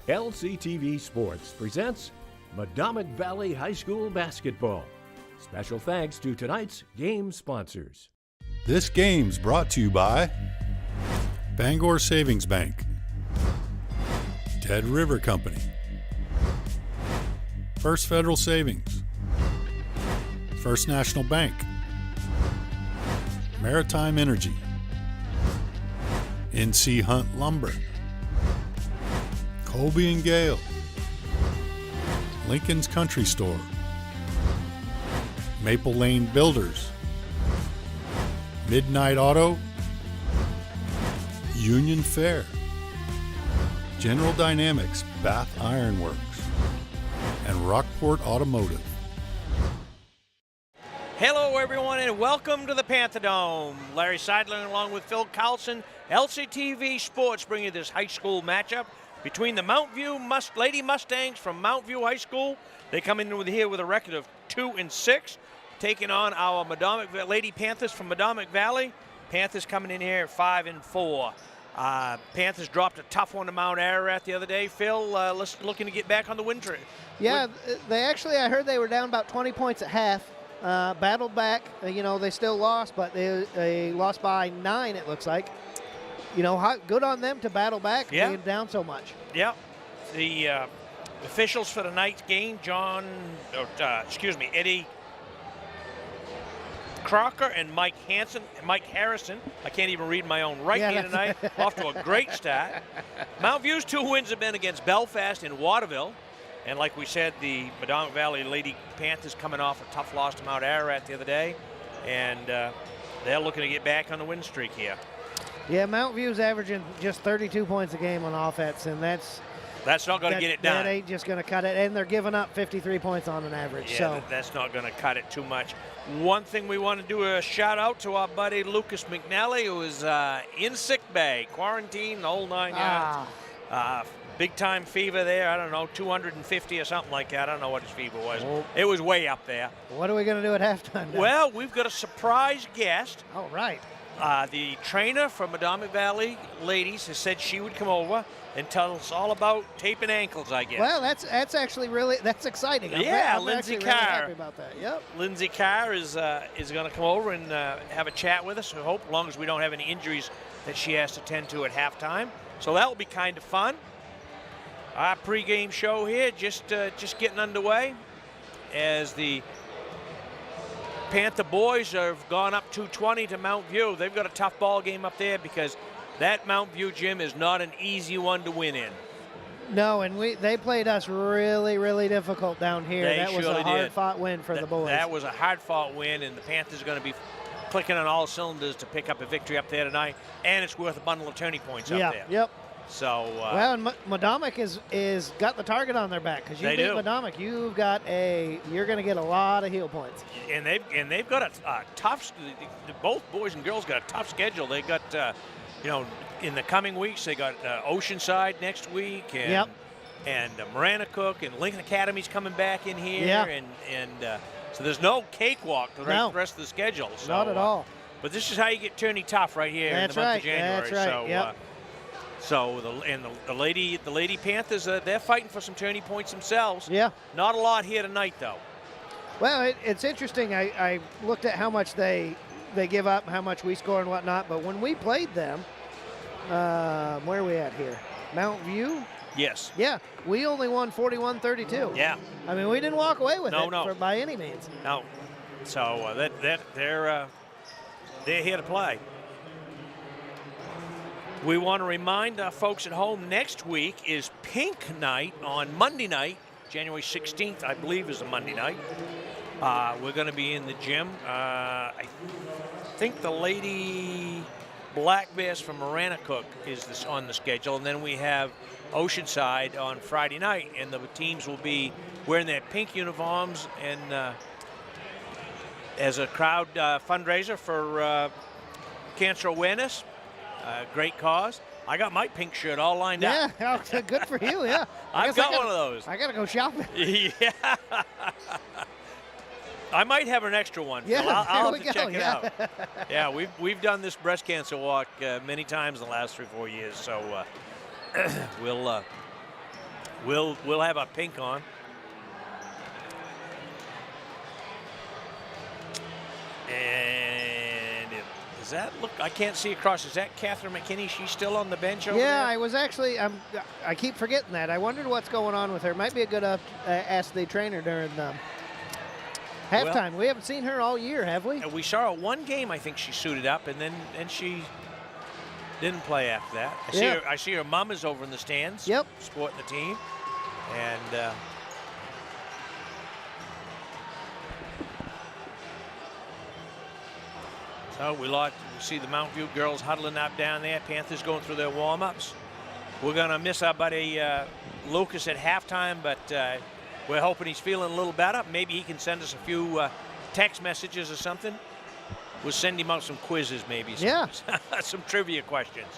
LCTV Sports presents Medomak Valley High School Basketball. Special thanks to tonight's game sponsors. This game's brought to you by Bangor Savings Bank, Dead River Company, First Federal Savings, First National Bank, Maritime Energy, NC Hunt Lumber, Colby and Gale, Lincoln's Country Store, Maple Lane Builders, Midnight Auto, Union Fair, General Dynamics Bath Iron Works, and Rockport Automotive. Hello, everyone, and welcome to the Panther Dome. Larry Seidler along with Phil Carlson, LCTV Sports, bring you this high school matchup between the Mount View Lady Mustangs from Mount View High School. They come in here with a record of 2-6, taking on our Medomak Lady Panthers from Medomak Valley. Panthers coming in here 5-4. Panthers dropped a tough one to Mount Ararat the other day. Phil, looking to get back on the win track. Yeah, I heard they were down about 20 points at half. Battled back. They still lost, but they lost by 9, it looks like. Good on them to battle back being down so much. Yeah. The officials for tonight's game, Eddie Crocker and Mike Harrison. I can't even read my own right here tonight. Off to a great start. Mount View's 2 wins have been against Belfast and Waterville. And like we said, the Medomak Valley Lady Panthers coming off a tough loss to Mount Ararat the other day. And they're looking to get back on the win streak here. Yeah, Mount View's averaging just 32 points a game on offense, and that's not going to get it done. That ain't just going to cut it, and they're giving up 53 points on an average. Yeah, so that's not going to cut it too much. One thing we want to do a shout out to our buddy Lucas McNally, who is in sick bay, quarantined, the whole 9 yards. Big time fever there. I don't know, 250 or something like that. I don't know what his fever was. Oh. It was way up there. What are we going to do at halftime now? Well, we've got a surprise guest. All right. The trainer from Medomak Valley Ladies has said she would come over and tell us all about taping ankles, I guess. Well, that's actually that's exciting. I'm Lindsay really Carr. Happy about that. Yep. Lindsay Carr is going to come over and have a chat with us. I hope, as long as we don't have any injuries that she has to tend to at halftime. So that will be kind of fun. Our pregame show here just getting underway as the Panther boys have gone up 220 to Mount View. They've got a tough ball game up there because that Mount View gym is not an easy one to win in. No, and they played us really, really difficult down here. That was a hard-fought win for the boys. That was a hard-fought win, and the Panthers are going to be clicking on all cylinders to pick up a victory up there tonight, and it's worth a bundle of tourney points up there. Yep. So well, and Medomak is got the target on their back because you beat Medomak. You're going to get a lot of heel points. And they've got a tough. Both boys and girls got a tough schedule. They got in the coming weeks they got Oceanside next week and Maranacook and Lincoln Academy's coming back in here and so there's no cakewalk the rest of the schedule. So, not at all. But this is how you get tourney tough right here in the month of January. That's right. So the Lady Panthers, they're fighting for some tourney points themselves. Yeah. Not a lot here tonight, though. Well, it's interesting. I looked at how much they give up, how much we score and whatnot. But when we played them, where are we at here? Mount View? Yes. Yeah. We only won 41-32. Yeah. I mean, we didn't walk away with it by any means. No. So they're here to play. We want to remind our folks at home next week is Pink Night on Monday night, January 16th, I believe is a Monday night. We're going to be in the gym. I think the Lady Black Bears from Maranacook is on the schedule, and then we have Oceanside on Friday night, and the teams will be wearing their pink uniforms and as a crowd fundraiser for cancer awareness. Great cause. I got my pink shirt all lined up. Yeah, good for you, yeah. I've got one of those. I got to go shopping. Yeah. I might have an extra one. Yeah, I'll have to check it out. Yeah, we've done this breast cancer walk many times in the last 3 or 4 years, so we'll We'll have our pink on. And does that look? I can't see across. Is that Catherine McKinney? She's still on the bench over there? Yeah, I was actually. I keep forgetting that. I wondered what's going on with her. Might be a good ask the trainer during halftime. We haven't seen her all year, have we? We saw her one game. I think she suited up, and then she didn't play after that. I see her mom is over in the stands. Yep. Supporting the team, and. So we see the Mount View girls huddling up down there. Panthers going through their warm-ups. We're going to miss our buddy Lucas at halftime, but we're hoping he's feeling a little better. Maybe he can send us a few text messages or something. We'll send him out some quizzes, maybe. Some trivia questions.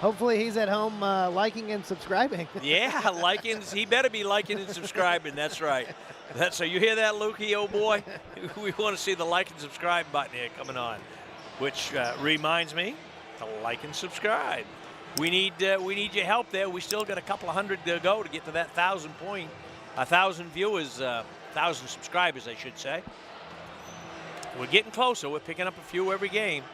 Hopefully he's at home liking and subscribing. Yeah, liking. He better be liking and subscribing. That's right. So you hear that, Lukey, old boy? We want to see the like and subscribe button here coming on, which reminds me to like and subscribe. We need your help there. We still got a couple of hundred to go to get to that 1,000 viewers, 1,000 subscribers, I should say. We're getting closer. We're picking up a few every game.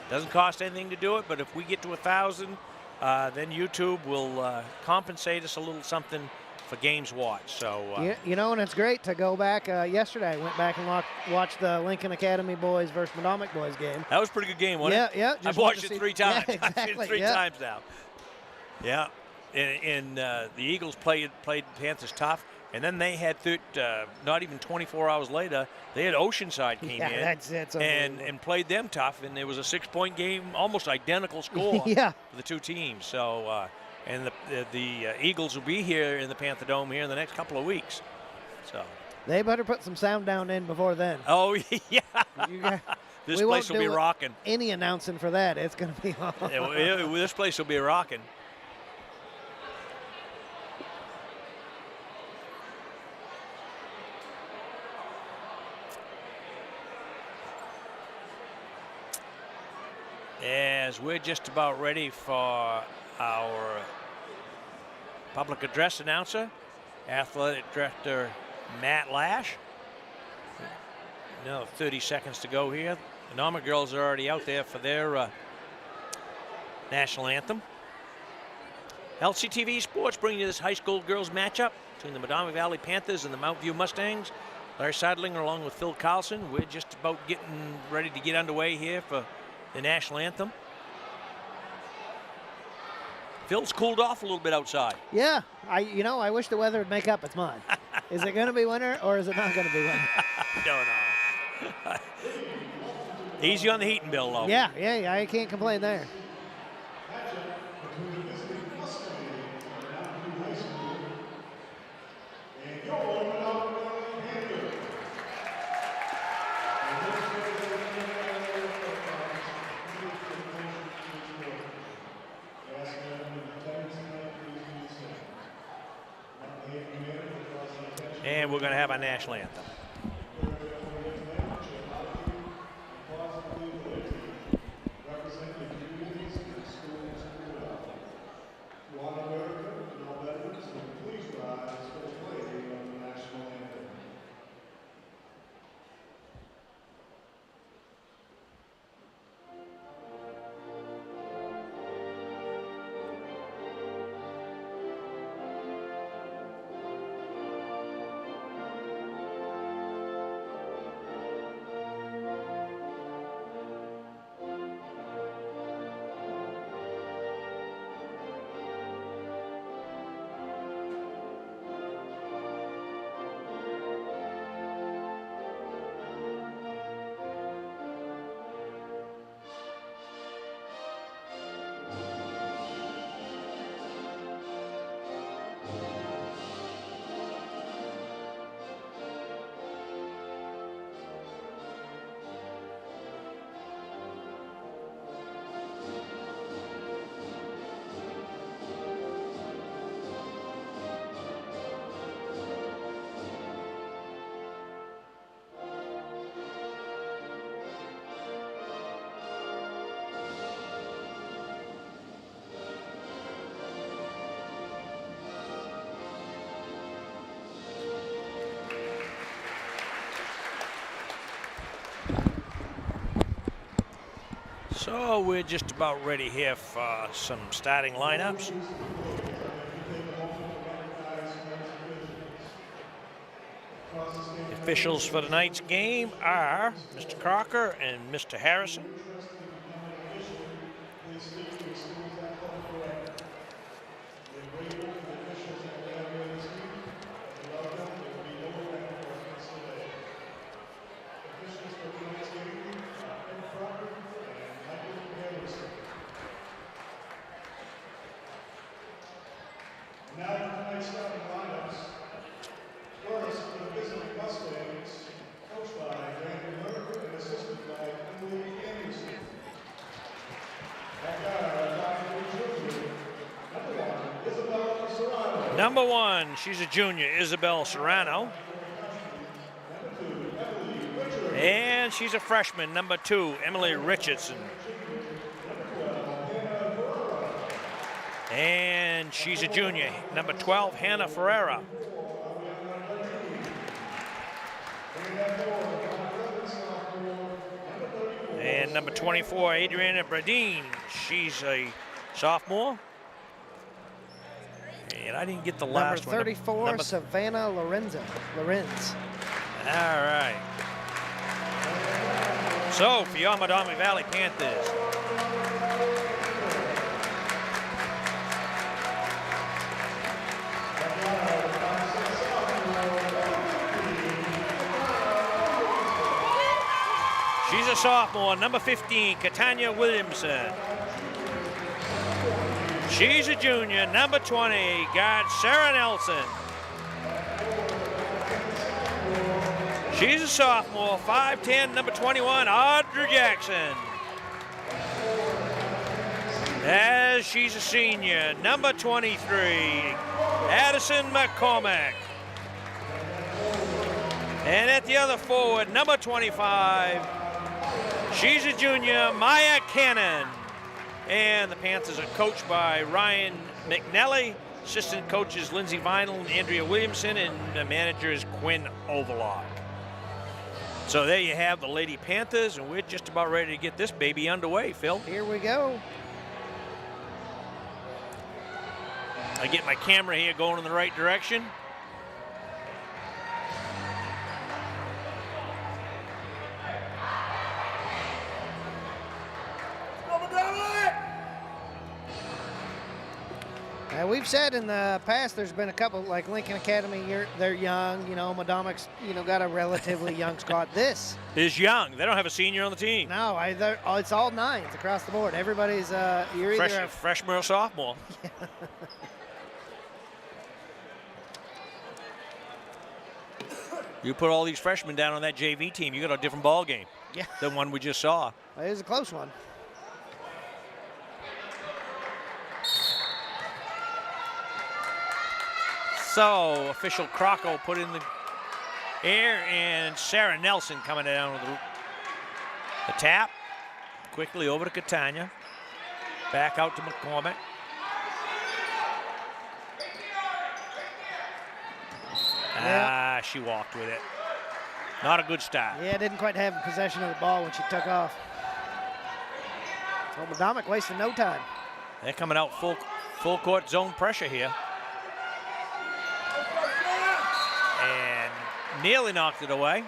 Doesn't cost anything to do it, but if we get to 1,000, then YouTube will compensate us a little something for games watched. So and it's great to go back. Yesterday, I went back and watched the Lincoln Academy boys versus Medomak boys game. That was a pretty good game, wasn't it? Yeah. I've watched it 3 times. Yeah, exactly, I've seen it 3 times now. Yeah, and the Eagles played Panthers tough, and then they had not even 24 hours later, they had Oceanside came in that's and played them tough, and it was a 6-point game, almost identical score for the two teams. So. And the Eagles will be here in the Panther Dome here in the next couple of weeks. So they better put some sound down in before then. Oh, yeah. This place will be rocking. Any announcing for that, it's going to be on. This place will be rocking. As we're just about ready for our public address announcer, athletic director Matt Lash. 30 seconds to go here. The Norma girls are already out there for their national anthem. LCTV Sports bringing you this high school girls matchup between the Medomak Valley Panthers and the Mount View Mustangs. Larry Seidlinger along with Phil Carlson. We're just about getting ready to get underway here for the national anthem. Phil's cooled off a little bit outside. Yeah, I wish the weather would make up its mind. Is it going to be winter or is it not going to be winter? Don't know. Easy on the heating bill, though. Yeah, I can't complain there. And we're going to have our national anthem. So we're just about ready here for some starting lineups. The officials for tonight's game are Mr. Crocker and Mr. Harrison. Number 1, she's a junior, Isabel Serrano. And she's a freshman, number 2, Emily Richardson. And she's a junior, number 12, Hannah Ferreira. And number 24, Adriana Bradine. She's a sophomore. And I didn't get the last one. Number 34, Savannah Lorenz. All right. So, for your Medomak Valley Panthers, she's a sophomore, number 15, Katanya Williamson. She's a junior, number 20, guard Sarah Nelson. She's a sophomore, 5'10", number 21, Audrey Jackson. As she's a senior, number 23, Addison McCormack. And at the other forward, number 25, she's a junior, Maya Cannon. And the Panthers are coached by Ryan McNally, assistant coaches Lindsey Vinyl and Andrea Williamson, and the manager is Quinn Overlock. So there you have the Lady Panthers, and we're just about ready to get this baby underway, Phil. Here we go. I get my camera here going in the right direction. Now, we've said in the past there's been a couple, like Lincoln Academy, they're young. You know, Medomac's, got a relatively young squad. This is young. They don't have a senior on the team. No, it's all 9s across the board. Everybody's, you're either a freshman or sophomore. You put all these freshmen down on that JV team, you got a different ball game than one we just saw. It was a close one. So, official Croco put in the air, and Sarah Nelson coming down with the tap. Quickly over to Catania. Back out to McCormick. She walked with it. Not a good start. Yeah, didn't quite have possession of the ball when she took off. So Medomak wasting no time. They're coming out full court zone pressure here. And nearly knocked it away.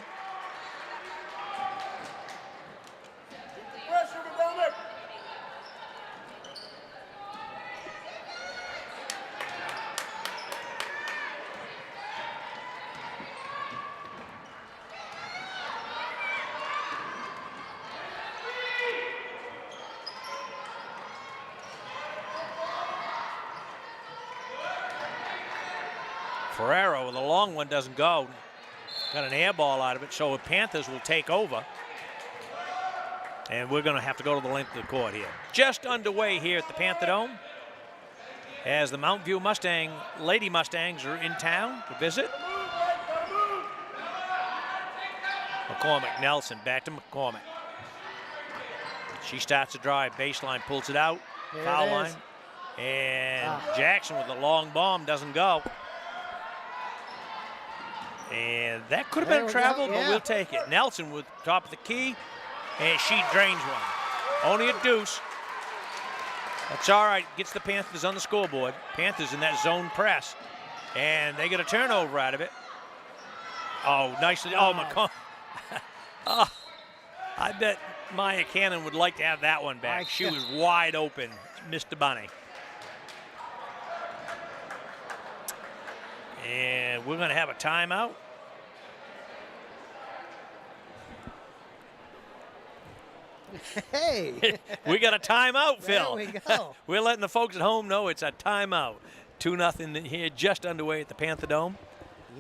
Ferrero, the long one doesn't go. Got an air ball out of it, so the Panthers will take over. And we're going to have to go to the length of the court here. Just underway here at the Panther Dome as the Mount View Lady Mustangs are in town to visit. McCormick, Nelson, back to McCormick. She starts to drive, baseline, pulls it out, foul line. And Jackson with the long bomb doesn't go. And that could have been travel, but we'll take it. Nelson with top of the key, and she drains one. Only a deuce. That's all right. Gets the Panthers on the scoreboard. Panthers in that zone press. And they get a turnover out of it. Oh, nicely. Oh, McCollum. Oh, I bet Maya Cannon would like to have that one back. She was wide open. Missed the bunny. And we're going to have a timeout. Hey. We got a timeout, Phil. There we go. We're letting the folks at home know it's a timeout. 2-0 here, just underway at the Panther Dome.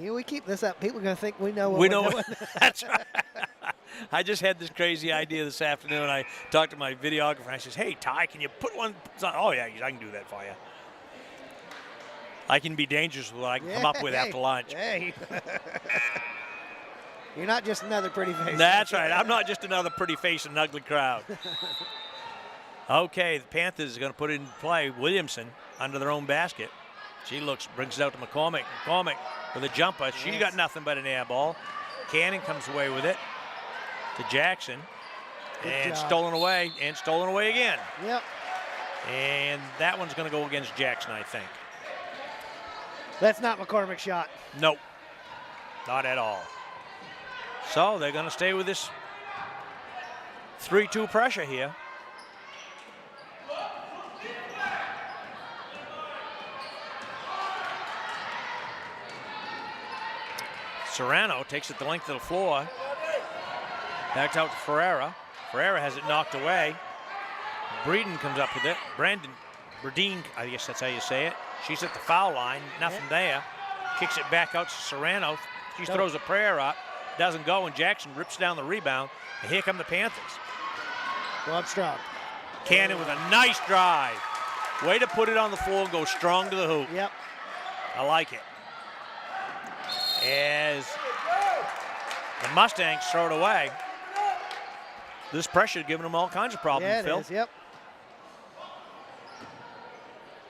Yeah, we keep this up. People are going to think we know what We we're know. doing. That's right. I just had this crazy idea this afternoon. I talked to my videographer, and I says, hey, Ty, can you put one? Oh, yeah, I can do that for you. I can be dangerous with what I can come up with after lunch. Hey. You're not just another pretty face. That's right. I'm not just another pretty face in an ugly crowd. Okay, the Panthers are going to put it in play. Williamson under their own basket. She brings it out to McCormick. McCormick with a jumper. She got nothing but an air ball. Cannon comes away with it to Jackson. Good job. Stolen away, and stolen away again. Yep. And that one's going to go against Jackson, I think. That's not McCormick's shot. Nope, not at all. So they're going to stay with this 3-2 pressure here. Serrano takes it the length of the floor. Backed out to Ferreira. Ferreira has it knocked away. Breeden comes up with it. Bredeen, I guess that's how you say it. She's at the foul line. Nothing there. Kicks it back out to Serrano. She throws a prayer up. Doesn't go, and Jackson rips down the rebound. And here come the Panthers. Go up strong. Cannon with a nice drive. Way to put it on the floor and go strong to the hoop. Yep. I like it. As the Mustangs throw it away. This pressure giving them all kinds of problems, Yeah, it Phil. is, yep.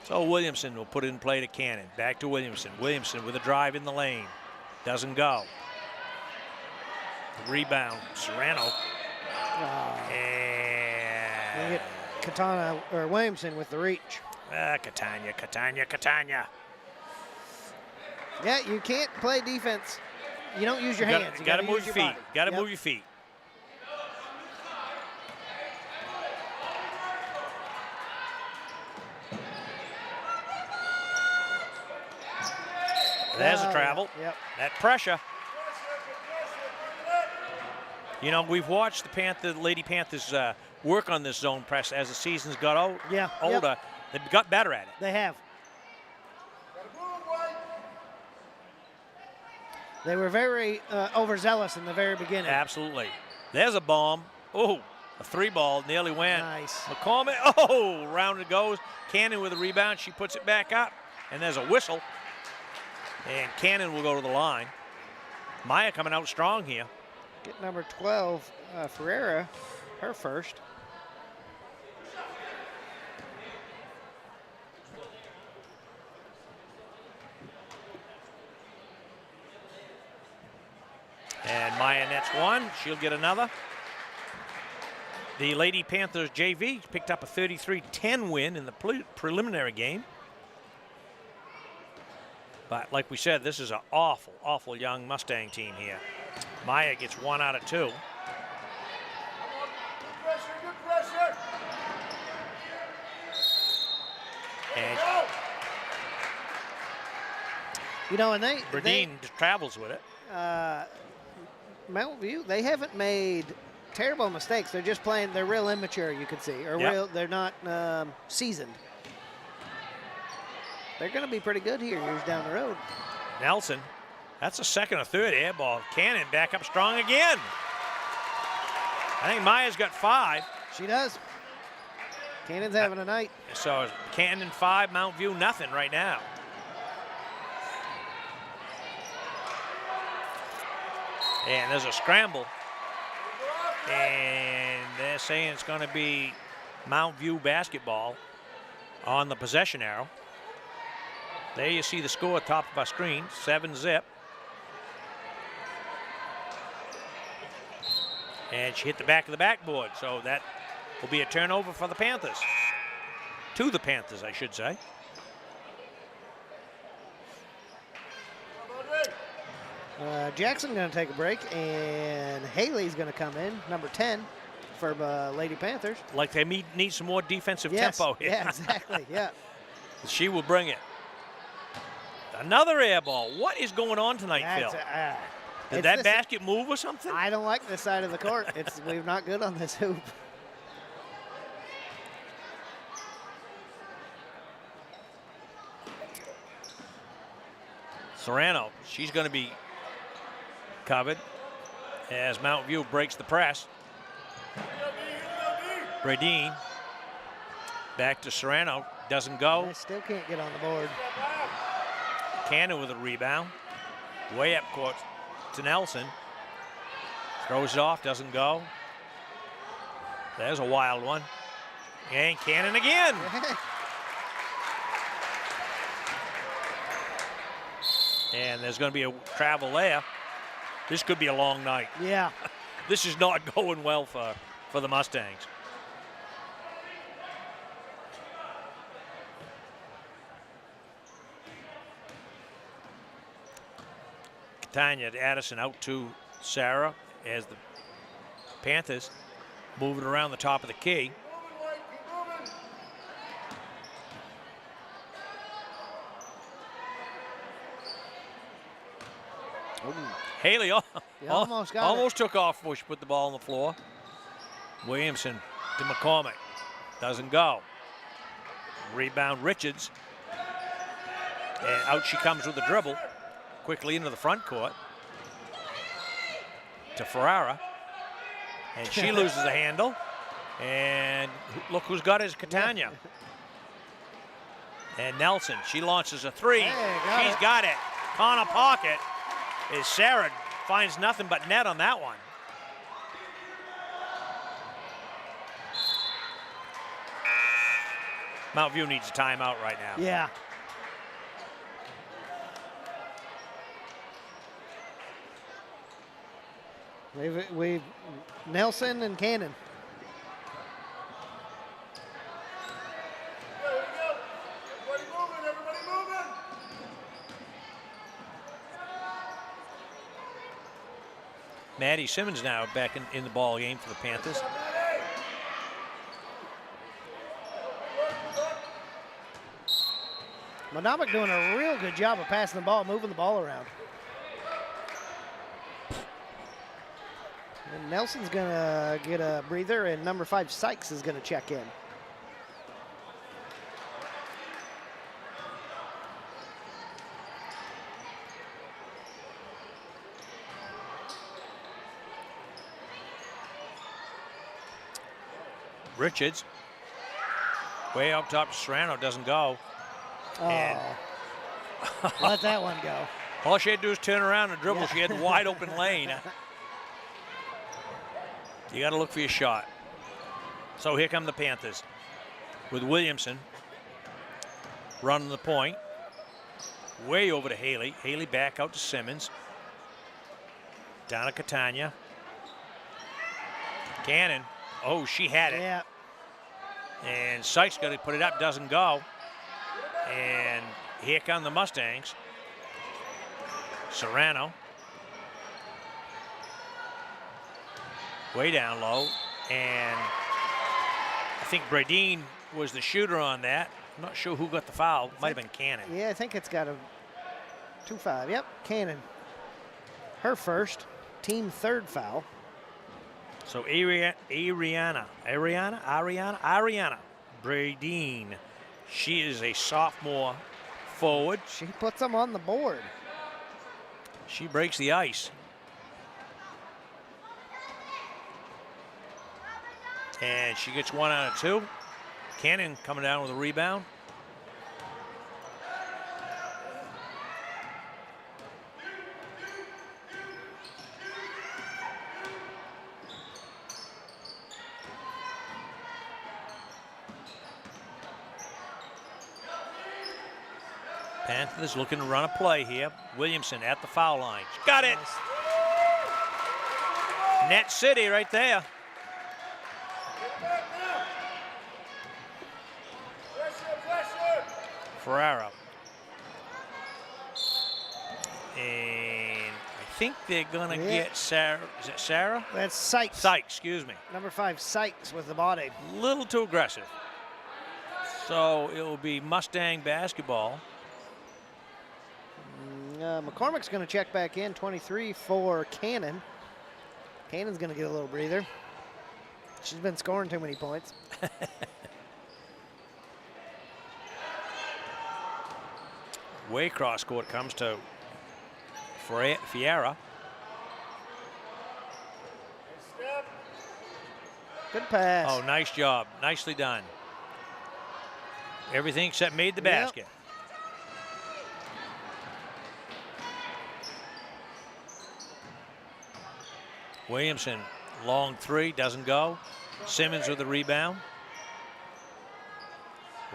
So Williamson will put it in play to Cannon. Back to Williamson. Williamson with a drive in the lane. Doesn't go. Rebound. Serrano. And Hit Katana or Williamson with the reach. Catania. Yeah, you can't play defense. You don't use your hands. You Got to gotta move use your your feet. body. Got to Yep. move your feet. There's a travel. Yep. That pressure. You know, we've watched the Lady Panthers work on this zone press as the seasons got older. Yep. They've got better at it. They have. They were very overzealous in the very beginning. Absolutely. There's a bomb. Oh, a 3-ball nearly went. Nice. McCormick, oh, round it goes. Cannon with a rebound. She puts it back up, and there's a whistle. And Cannon will go to the line. Maya coming out strong here. Get number 12, Ferreira, her first. And Maya nets one. She'll get another. The Lady Panthers JV picked up a 33-10 win in the preliminary game. But like we said, this is an awful, awful young Mustang team here. Maya gets 1 out of 2. Good pressure. And You know, and Bredeen just travels with it. Mountain View, they haven't made terrible mistakes. They're just playing, they're real immature, you could see. Or Yep. they're not seasoned. They're going to be pretty good here years down the road. Nelson, that's a second or third air ball. Cannon back up strong again. I think Maya's got 5. She does. Cannon's having a night. So Cannon 5, Mount View nothing right now. And there's a scramble. And they're saying it's going to be Mount View basketball on the possession arrow. There you see the score top of our screen, 7-zip. And she hit the back of the backboard, so that will be a turnover for the Panthers. To the Panthers, I should say. Jackson going to take a break, and Haley's going to come in, number 10 for Lady Panthers. Like they need some more defensive tempo here. Yeah, exactly, yeah. She will bring it. Another air ball. What is going on tonight, Phil? Did that basket move or something? I don't like this side of the court. We're not good on this hoop. Serrano, she's going to be covered as Mountain View breaks the press. Bradeen back to Serrano, doesn't go. I still can't get on the board. Cannon with a rebound. Way up court to Nelson. Throws it off, doesn't go. There's a wild one. And Cannon again. And there's going to be a travel there. This could be a long night. Yeah. This is not going well for the Mustangs. Tanya Addison out to Sarah as the Panthers move it around the top of the key. Haley almost took off before she put the ball on the floor. Williamson to McCormick. Doesn't go. Rebound Richards. And out she comes with the dribble. Quickly into the front court. To Ferrara. And she loses the handle. And look who's got his Catania. And Nelson, she launches a three. She's got it. Corner pocket. Is Sarah finds nothing but net on that one. Mount View needs a timeout right now. Yeah. We've Nelson and Cannon. Maddie Simmons now back in the ball game for the Panthers. Medomak doing a real good job of passing the ball, moving the ball around. And Nelson's going to get a breather, and number 5, Sykes, is going to check in. Richards, way up top, Serrano doesn't go. And let that one go. All she had to do was turn around and dribble. Yeah. She had a wide open lane. You got to look for your shot. So here come the Panthers with Williamson running the point. Way over to Haley. Haley back out to Simmons. Down to Catania. Cannon. Oh, she had it. Yeah. And Sykes got to put it up, doesn't go. And here come the Mustangs. Serrano. Way down low. And I think Bradeen was the shooter on that. I'm not sure who got the foul. Might have been Cannon. Yeah, I think it's got a 2-5. Yep, Cannon. Her first, team third foul. So Ariana Bradeen. She is a sophomore forward. She puts them on the board. She breaks the ice. And she gets 1 out of 2. Cannon coming down with a rebound. Panthers looking to run a play here. Williamson at the foul line. She got it. Net City right there. Ferraro. And I think they're going to get Sarah. Is it Sarah? That's Sykes. Sykes, excuse me. Number 5, Sykes with the body. A little too aggressive. So it will be Mustang basketball. McCormick's going to check back in, 23 for Cannon. Cannon's going to get a little breather. She's been scoring too many points. Way cross court comes to Fiera. Good pass. Oh, nice job. Nicely done. Everything except made the basket. Williamson, long three, doesn't go. Simmons with the rebound.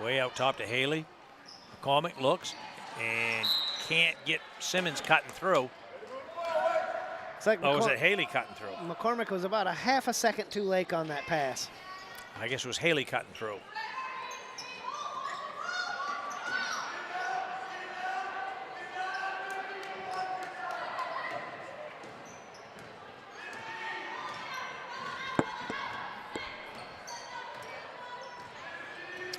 Way out top to Haley. McCormick looks and can't get Simmons cutting through. It's like was it Haley cutting through? McCormick was about a half a second too late on that pass. I guess it was Haley cutting through.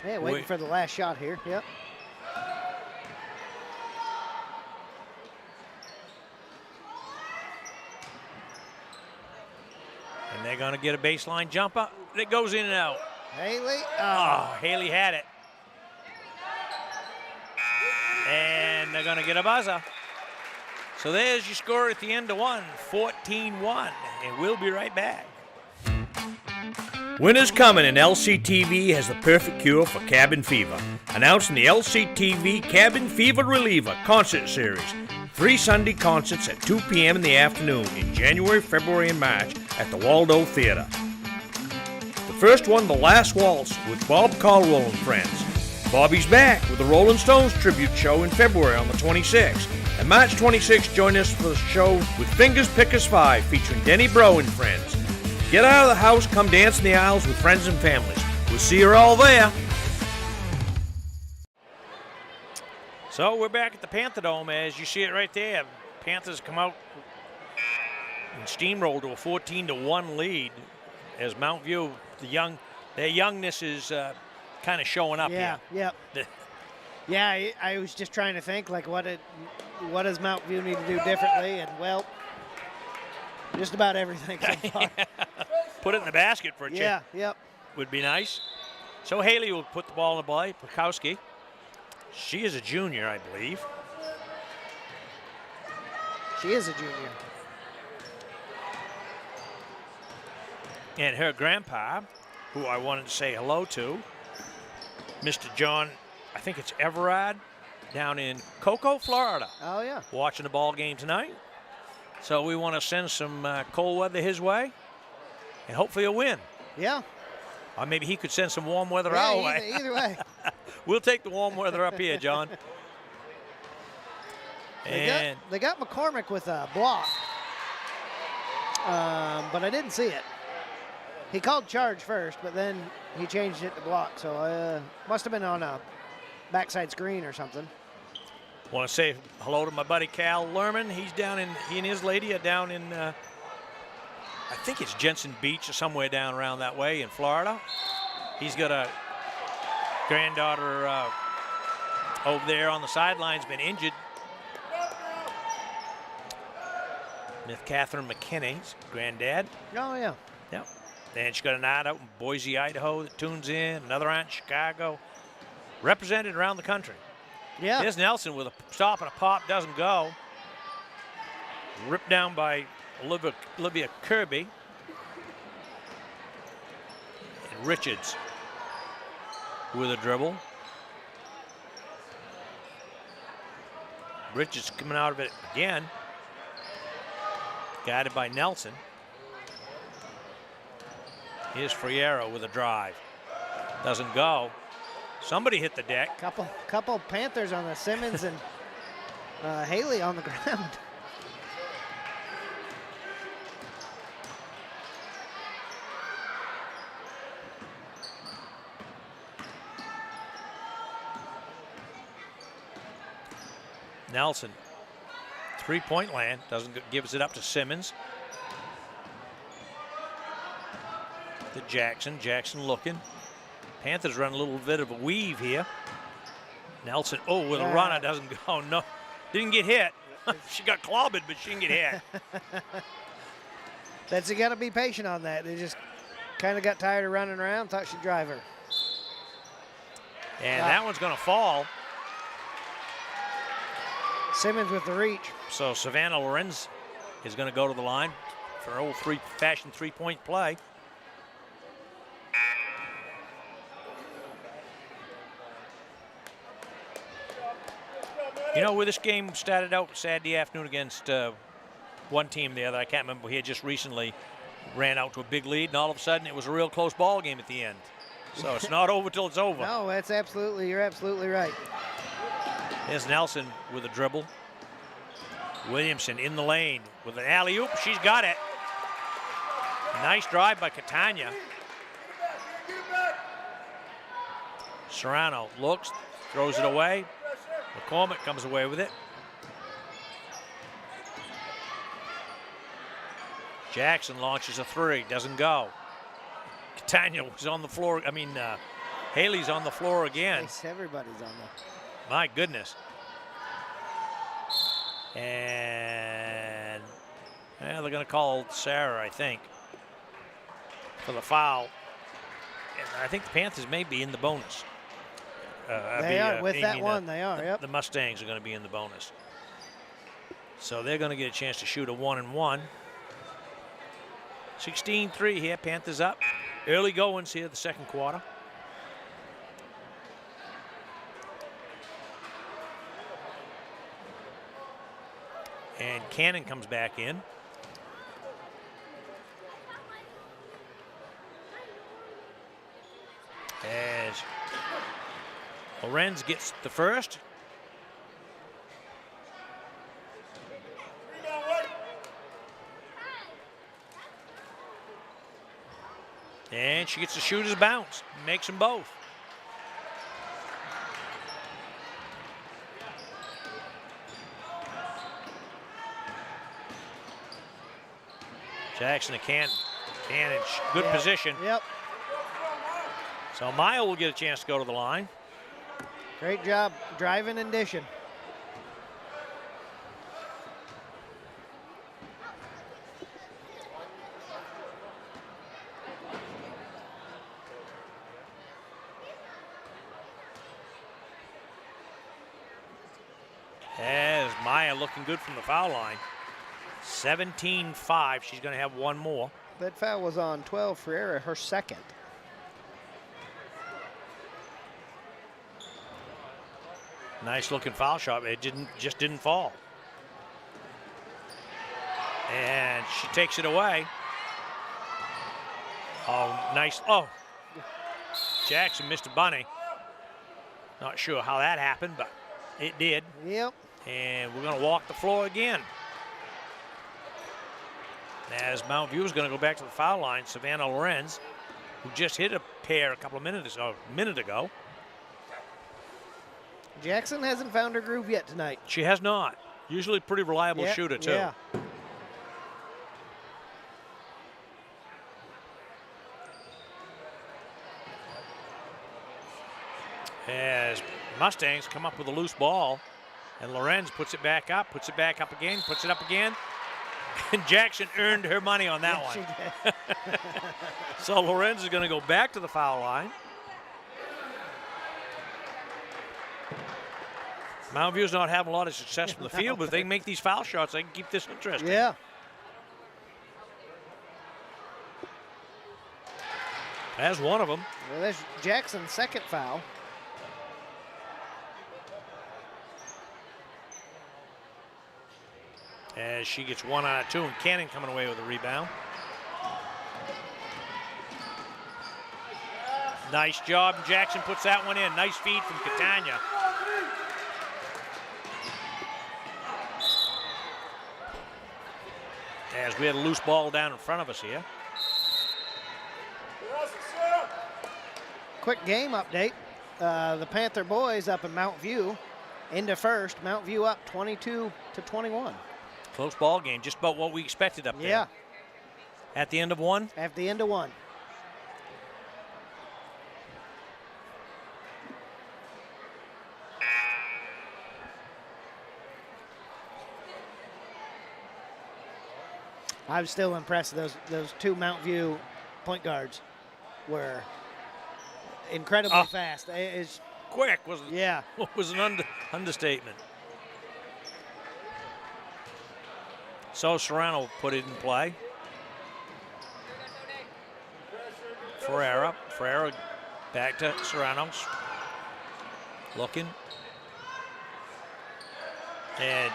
Yeah, waiting for the last shot here. Yep. And they're going to get a baseline jumper that goes in and out. Haley. Oh, Haley had it. And they're going to get a buzzer. So there's your score at the end of one, 14-1. And we'll be right back. Winter's coming, and LCTV has the perfect cure for cabin fever. Announcing the LCTV Cabin Fever Reliever Concert Series. 3 Sunday concerts at 2 p.m. in the afternoon in January, February, and March at the Waldo Theater. The first one, The Last Waltz, with Bob Caldwell and Friends. Bobby's back with the Rolling Stones tribute show in February on the 26th. And March 26th, join us for the show with Fingers Pickers 5 featuring Denny Bro and Friends. Get out of the house, come dance in the aisles with friends and families. We'll see you all there. So we're back at the Panther Dome, as you see it right there. Panthers come out and steamroll to a 14-1 lead as Mount View, their youngness is kind of showing up here. Yeah, I was just trying to think, like, what does Mount View need to do differently? And, well, just about everything so far. Put it in the basket for a chip. Yep. Would be nice. So Haley will put the ball in the play. Pukowski. She is a junior, I believe. She is a junior. And her grandpa, who I wanted to say hello to, Mr. John, I think it's Everard, down in Cocoa, Florida. Oh, yeah. Watching the ball game tonight. So we want to send some cold weather his way, and hopefully a win. Yeah. Or maybe he could send some warm weather our way. Either way. We'll take the warm weather up here, John. They got McCormick with a block, but I didn't see it. He called charge first, but then he changed it to block, so must have been on a backside screen or something. Want to say hello to my buddy Cal Lerman. He and his lady are down in, I think it's Jensen Beach or somewhere down around that way in Florida. He's got a granddaughter over there on the sidelines, been injured. Miss Catherine McKinney's granddad. Oh, yeah. Yep. Then she's got an aunt out in Boise, Idaho that tunes in, another aunt in Chicago. Represented around the country. Yeah. There's Nelson with a stop and a pop, doesn't go. Ripped down by Olivia Kirby. And Richards with a dribble. Richards coming out of it again. Guided by Nelson. Here's Friero with a drive. Doesn't go. Somebody hit the deck. Couple Panthers on the Simmons and Haley on the ground. Nelson, three-point land, gives it up to Simmons. To Jackson. Jackson looking. Panthers run a little bit of a weave here. Nelson, with a runner, doesn't go. No, didn't get hit. She got clobbered, but she didn't get hit. You got to be patient on that. They just kind of got tired of running around, thought she'd drive her. And that one's going to fall. Simmons with the reach. So Savannah Lorenz is going to go to the line for an old fashion three-point play. You know, where this game started out Saturday afternoon against one team there that I can't remember, he had just recently ran out to a big lead, and all of a sudden it was a real close ball game at the end. So it's not over till it's over. No, you're absolutely right. There's Nelson with a dribble. Williamson in the lane with an alley-oop. She's got it. Nice drive by Catania. Serrano looks, throws it away. McCormick comes away with it. Jackson launches a three, doesn't go. Catania was on the floor. Haley's on the floor again. Yes, everybody's on there. My goodness. And they're going to call Sarah, I think, for the foul. And I think the Panthers may be in the bonus. They are. With that one, they are, yep. The Mustangs are going to be in the bonus. So they're going to get a chance to shoot a 1-and-1. 16-3 here, Panthers up. Early goings here, the second quarter. And Cannon comes back in. As Lorenz gets the first. And she gets the shooter's bounce. Makes them both. Jackson to Cannon. Cannon, good position. Yep. So Mile will get a chance to go to the line. Great job driving and dishing. As Maya looking good from the foul line. 17-5. She's going to have one more. That foul was on 12 Ferreira, her second. Nice looking foul shot. It just didn't fall. And she takes it away. Oh, nice. Oh, Jackson missed a bunny. Not sure how that happened, but it did. Yep. And we're going to walk the floor again. As Mount View is going to go back to the foul line, Savannah Lorenz, who just hit a pair a minute ago. Jackson hasn't found her groove yet tonight. She has not. Usually pretty reliable shooter, too. Yeah. As Mustangs come up with a loose ball, and Lorenz puts it back up again, puts it up again. And Jackson earned her money on that one. She did. So Lorenz is going to go back to the foul line. Mountain View's not having a lot of success from the field, but if they can make these foul shots, they can keep this interesting. Yeah. That's one of them. Well, there's Jackson's second foul. As she gets 1 out of 2, and Cannon coming away with a rebound. Nice job. Jackson puts that one in. Nice feed from Catania. As we had a loose ball down in front of us here. Quick game update. The Panther boys up in Mount View into first. Mount View up 22-21. Close ball game, just about what we expected up there. Yeah. At the end of one? At the end of one. I'm still impressed. Those two Mount View point guards were incredibly fast. It's quick was yeah was an understatement. So Serrano put it in play. Ferreira back to Serrano. Looking. And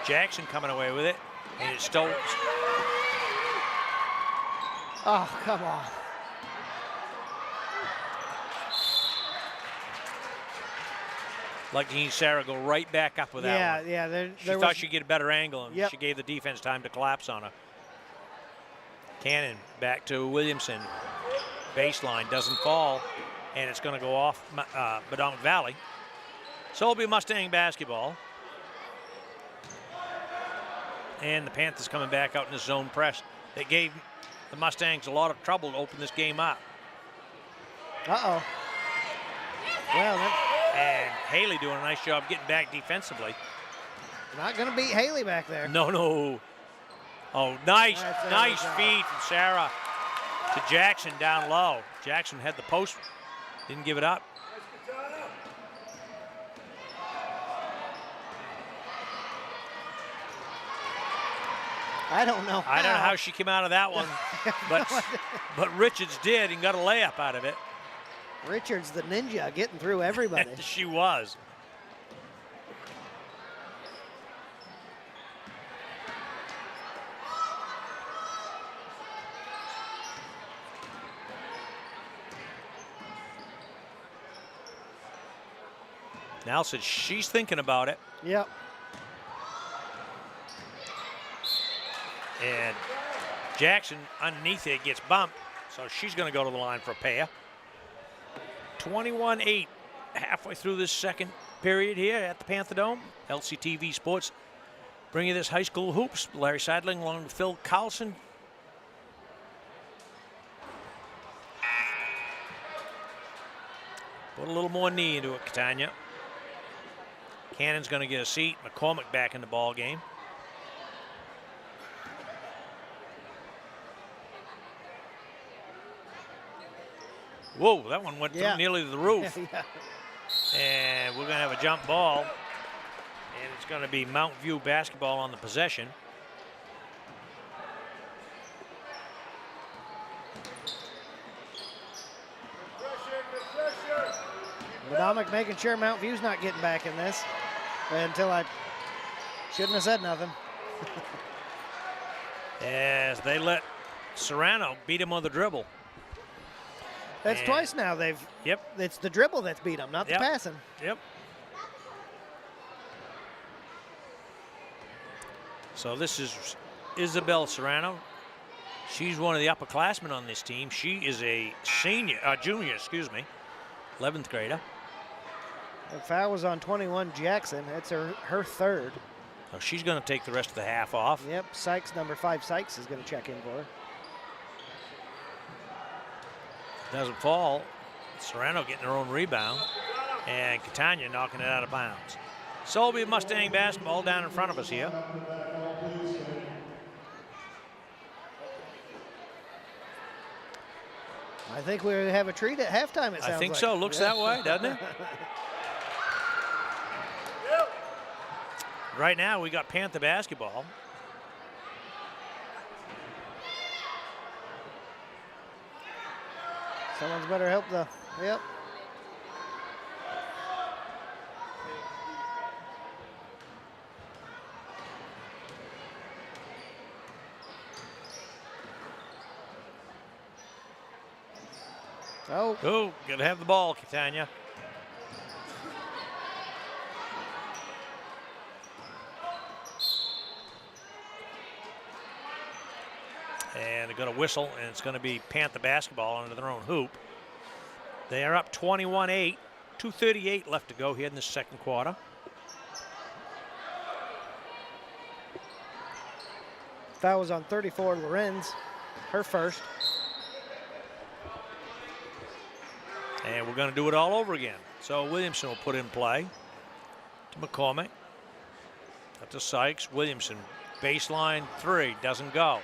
Jackson coming away with it. And it's still. Oh, come on. Like to see Sarah go right back up with that one. Yeah. She thought she'd get a better angle, and Yep. she gave the defense time to collapse on her. Cannon back to Williamson. Baseline doesn't fall, and it's going to go off Medomak Valley. So it'll be Mustang basketball. And the Panthers coming back out in the zone press. They gave the Mustangs a lot of trouble to open this game up. Uh-oh. Well, And Haley doing a nice job getting back defensively. not going to beat Haley back there. No. Oh, nice That's feed from Sarah to Jackson down low. Jackson had the post, didn't give it up. I don't know how she came out of that one, but Richards did and got a layup out of it. Richards, the ninja, getting through everybody. She was. Now said she's thinking about it. Yep. And Jackson underneath it gets bumped, so she's going to go to the line for a pair. 21-8 halfway through this second period here at the Panther Dome. LCTV Sports bringing you this high school hoops. Larry Seidling along with Phil Carlson. Put a little more knee into it, Catania. Cannon's going to get a seat. McCormick back in the ball game. Whoa, that one went through nearly to the roof. Yeah. And we're going to have a jump ball. And it's going to be Mount View basketball on the possession. Medomak making sure Mount View's not getting back in this until I shouldn't have said nothing. As they let Serrano beat him on the dribble. That's And twice now they've. Yep. It's the dribble that's beat them, not the passing. Yep. So this is Isabel Serrano. She's one of the upperclassmen on this team. She is a junior, 11th grader. The foul was on 21 Jackson. That's her third. So she's going to take the rest of the half off. Yep, Sykes, number 5 Sykes is going to check in for her. Doesn't fall. Serrano getting her own rebound. And Catania knocking it out of bounds. So it'll be Mustang basketball down in front of us here. I think we have a treat at halftime, it sounds I think like. so. Looks that way, doesn't it? Right now, we got Panther basketball. Someone's better help the. Yep. Oh, gonna have the ball, Catania. And they're going to whistle, and it's going to be Panther basketball under their own hoop. They are up 21-8, 2:38 left to go here in the second quarter. Foul was on 34, Lorenz, her first. And we're going to do it all over again. So Williamson will put in play to McCormick. Up to Sykes. Williamson, baseline three, doesn't go.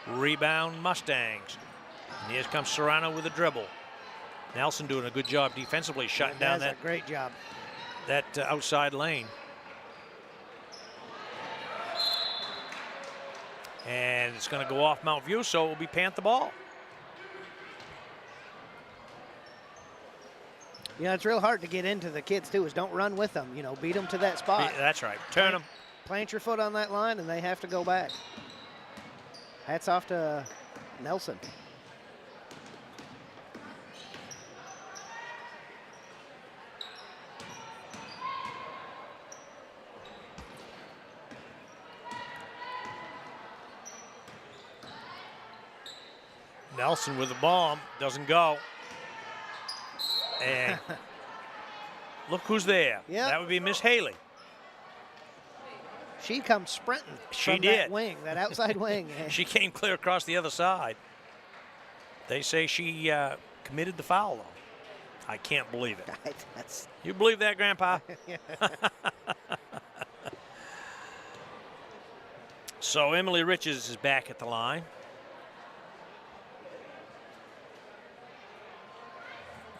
Rebound Mustangs. And here comes Serrano with a dribble. Nelson doing a good job defensively, shutting down that a great job. That outside lane. And it's going to go off Mount View, so it will be Panther ball. You know, it's real hard to get into the kids, too, is don't run with them. You know, beat them to that spot. That's right. Turn them. Plant your foot on that line, and they have to go back. Hats off to Nelson. Nelson with the bomb, doesn't go. And look who's there. Yep. That would be Miss Haley. She comes sprinting from that wing, that outside wing. She came clear across the other side. They say she committed the foul, though. I can't believe it. You believe that, Grandpa? So Emily Richards is back at the line.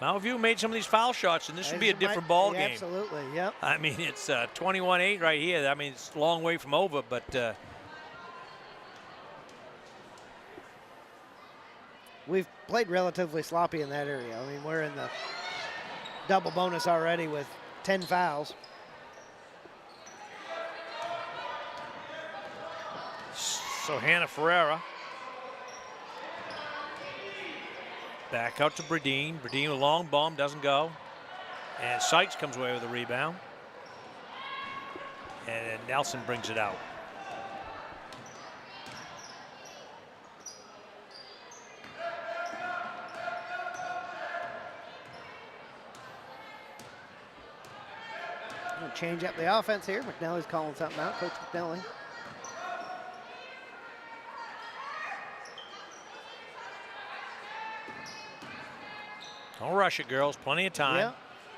Mount View made some of these foul shots, and this would be a different ball game. Absolutely, yep. I mean, it's 21-8 right here. I mean, it's a long way from over, but we've played relatively sloppy in that area. I mean, we're in the double bonus already with 10 fouls. So Hannah Ferreira back out to Bradeen. Bradeen with a long bomb, doesn't go. And Sykes comes away with a rebound. And Nelson brings it out. We'll change up the offense here. McNally's calling something out, Coach McNally. Don't rush it, girls. Plenty of time. Yeah.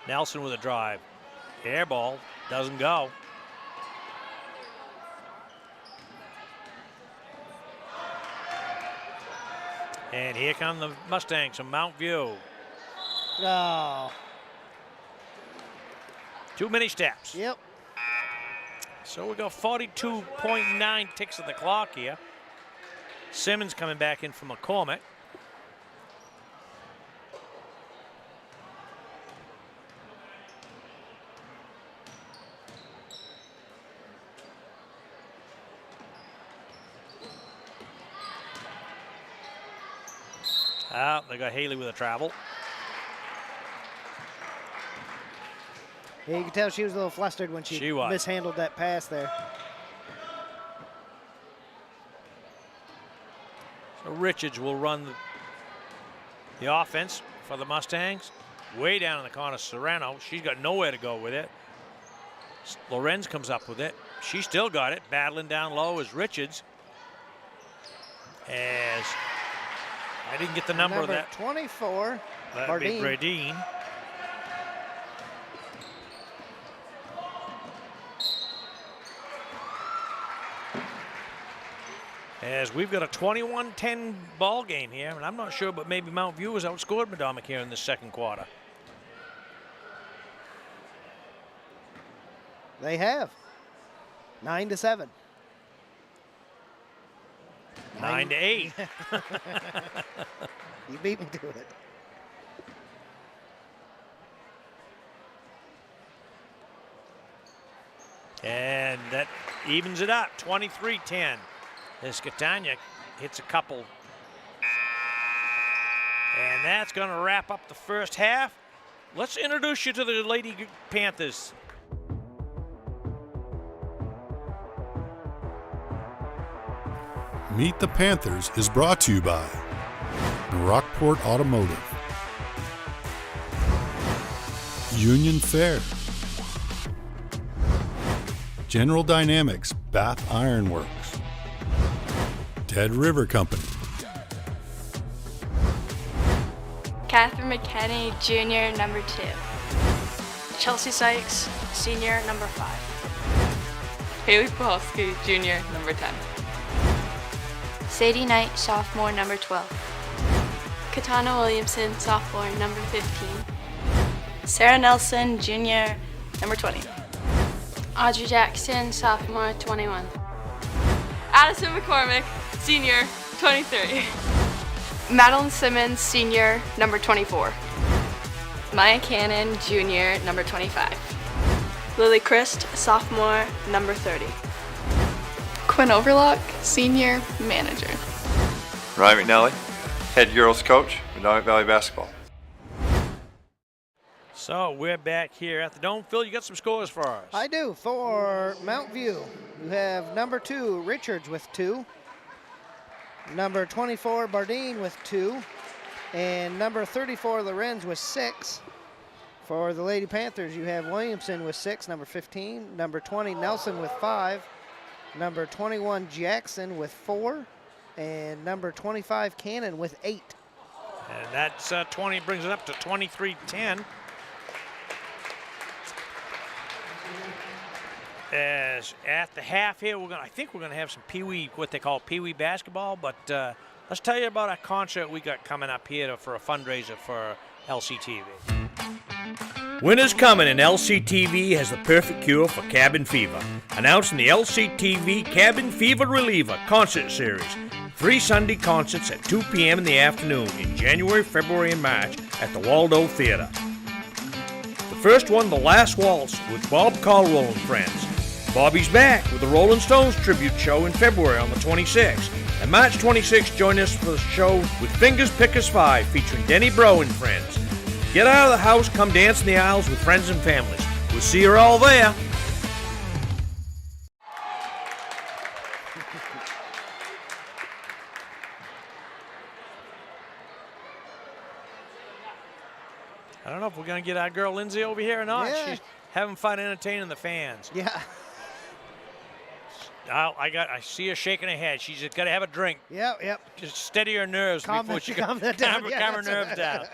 Nelson with a drive. Air ball. Doesn't go. And here come the Mustangs from Mount View. Oh. Too many steps. Yep. So we got 42.9 ticks of the clock here. Simmons coming back in from McCormick. They got Haley with a travel. Yeah, you can tell she was a little flustered when she mishandled that pass there. So Richards will run the offense for the Mustangs. Way down in the corner, Serrano. She's got nowhere to go with it. Lorenz comes up with it. She still got it. Battling down low is Richards. As I didn't get the number of that. 24. That'd be Bradeen. As we've got a 21-10 ball game here, and I'm not sure, but maybe Mount View has outscored Medomak here in the second quarter. They have. 9-7. 9-8. You beat me to it. And that evens it up, 23-10. As Catania hits a couple. And that's going to wrap up the first half. Let's introduce you to the Lady Panthers. Meet the Panthers is brought to you by Rockport Automotive, Union Fair. General Dynamics Bath Iron Works. Dead River Company. Catherine McKenney, Junior, number 2. Chelsea Sykes, Senior, number 5. Haley Paholski, Junior, number 10. Sadie Knight, Sophomore, number 12. Katana Williamson, Sophomore, number 15. Sarah Nelson, Junior, number 20. Audrey Jackson, Sophomore, 21. Addison McCormick, Senior, 23. Madeline Simmons, Senior, number 24. Maya Cannon, Junior, number 25. Lily Christ, Sophomore, number 30. Quinn Overlock, Senior, Manager. Ryan McNally, Head Girls Coach, Medomak Valley Basketball. So we're back here at the Dome. Phil, you got some scores for us. I do. For Mount View, you have number 2, Richards with 2. Number 24, Bardeen with 2. And number 34, Lorenz with 6. For the Lady Panthers, you have Williamson with 6, number 15. Number 20, Nelson with 5. Number 21, Jackson with 4. And number 25, Cannon with 8. And that's 20, brings it up to 23-10. As at the half here, I think we're gonna have some Pee-wee, what they call Pee-wee basketball. But let's tell you about a concert we got coming up here for a fundraiser for LCTV. Winter's coming, and LCTV has the perfect cure for cabin fever. Announcing the LCTV Cabin Fever Reliever Concert Series. 3 Sunday concerts at 2 p.m. in the afternoon in January, February, and March at the Waldo Theater. The first one, The Last Waltz, with Bob Caldwell and friends. Bobby's back with the Rolling Stones tribute show in February on the 26th. And March 26th, join us for the show with Fingers Pickers 5 featuring Denny Bro and friends. Get out of the house, come dance in the aisles with friends and families. We'll see you all there. I don't know if we're going to get our girl Lindsay over here or not. Yeah. She's having fun entertaining the fans. Yeah. I see her shaking her head. She's got to have a drink. Yep. Just steady her nerves before she can calm her nerves down.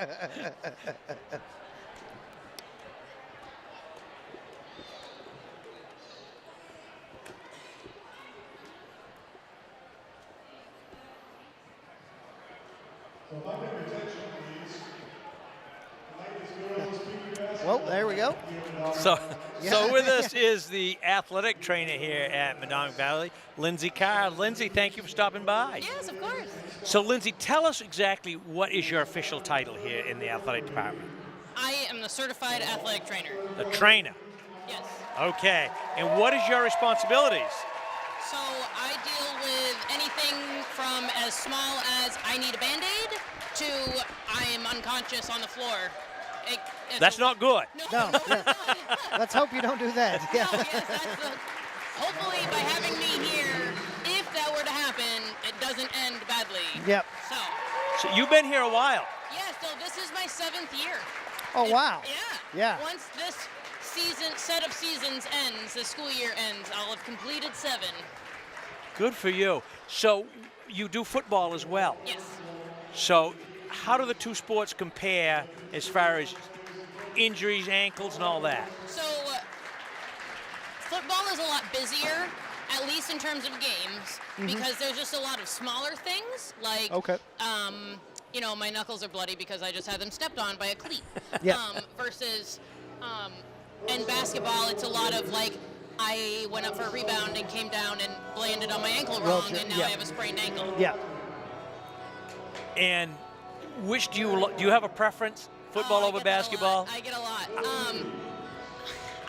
Well, there we go. So with us is the athletic trainer here at Medomak Valley, Lindsay Carr. Lindsay, thank you for stopping by. Yes, of course. So, Lindsay, tell us exactly what is your official title here in the athletic department? I am the certified athletic trainer. The trainer. Yes. Okay. And what is your responsibilities? So I deal with anything from as small as I need a Band-Aid to I am unconscious on the floor. That's not good. No. Yeah. Let's hope you don't do that. Yeah. No, yes, hopefully by having me here, if that were to happen, it doesn't end badly. Yep. So you've been here a while. Yeah, so this is my 7th year. Oh, wow. Yeah. Once this set of seasons ends, the school year ends, I'll have completed 7. Good for you. So you do football as well? Yes. So how do the two sports compare as far as injuries, ankles, and all that? So football is a lot busier, at least in terms of games, because there's just a lot of smaller things, like, my knuckles are bloody because I just had them stepped on by a cleat. Versus, in basketball, it's a lot of, like, I went up for a rebound and came down and landed on my ankle wrong, and now I have a sprained ankle. Yeah. And which do you have a preference? Football over basketball? I get a lot.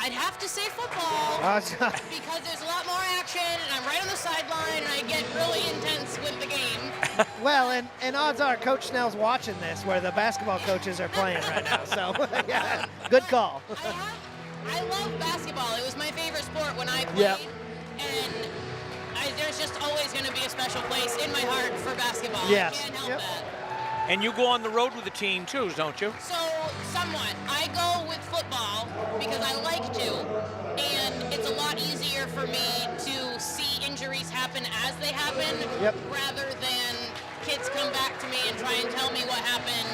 I'd have to say football because there's a lot more action, and I'm right on the sideline, and I get really intense with the game. Well, and odds are Coach Snell's watching this, where the basketball coaches are playing right now. So, yeah, good call. I love basketball. It was my favorite sport when I played, and there's just always going to be a special place in my heart for basketball. Yes. I can't help that. And you go on the road with the team too, don't you? So, somewhat. I go with football football because I like to, and it's a lot easier for me to see injuries happen as they happen rather than kids come back to me and try and tell me what happened.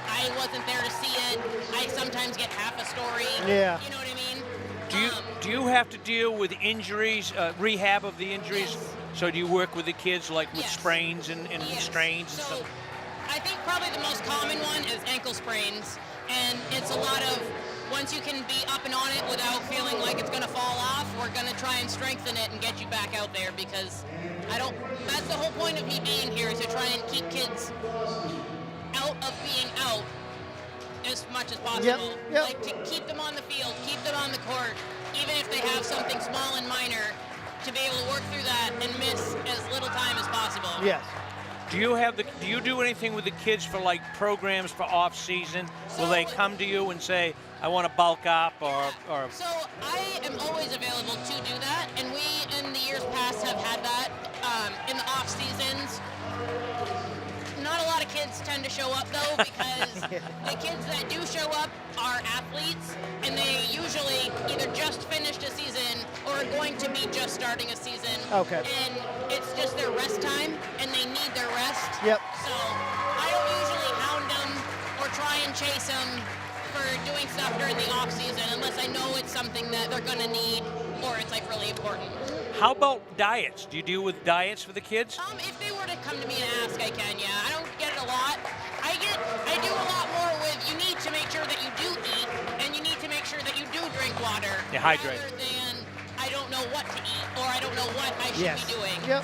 I wasn't there to see it. I sometimes get half a story. Yeah. You know what I mean? Do you have to deal with injuries, rehab of the injuries? Yes. So do you work with the kids like with Yes. sprains and strains and So stuff? I think probably the most common one is ankle sprains, and it's a lot of once you can be up and on it without feeling like it's going to fall off, we're going to try and strengthen it and get you back out there because that's the whole point of me being here, is to try and keep kids out of being out as much as possible. Like to keep them on the field, keep them on the court, even if they have something small and minor, to be able to work through that and miss as little time as possible. Yes. Do you do anything with the kids for like programs for off season? Will they come to you and say, I want to bulk up or So I am always available to do that, and we in the years past have had that in the off seasons. Not a lot of kids tend to show up though, because the kids that do show up are athletes, and they usually either just finished a season or are going to be just starting a season. Okay. And it's just their rest time, and they need their rest. Yep. So I don't usually hound them or try and chase them for doing stuff during the off season unless I know it's something that they're going to need or it's like really important. how about diets? Do you deal with diets for the kids? If they were to come to me and ask, I can, yeah. I don't get it a lot. I do a lot more with you need to make sure that you do eat, and you need to make sure that you do drink water. Yeah, hydrate. Rather than I don't know what to eat or I don't know what I should be doing. Yep.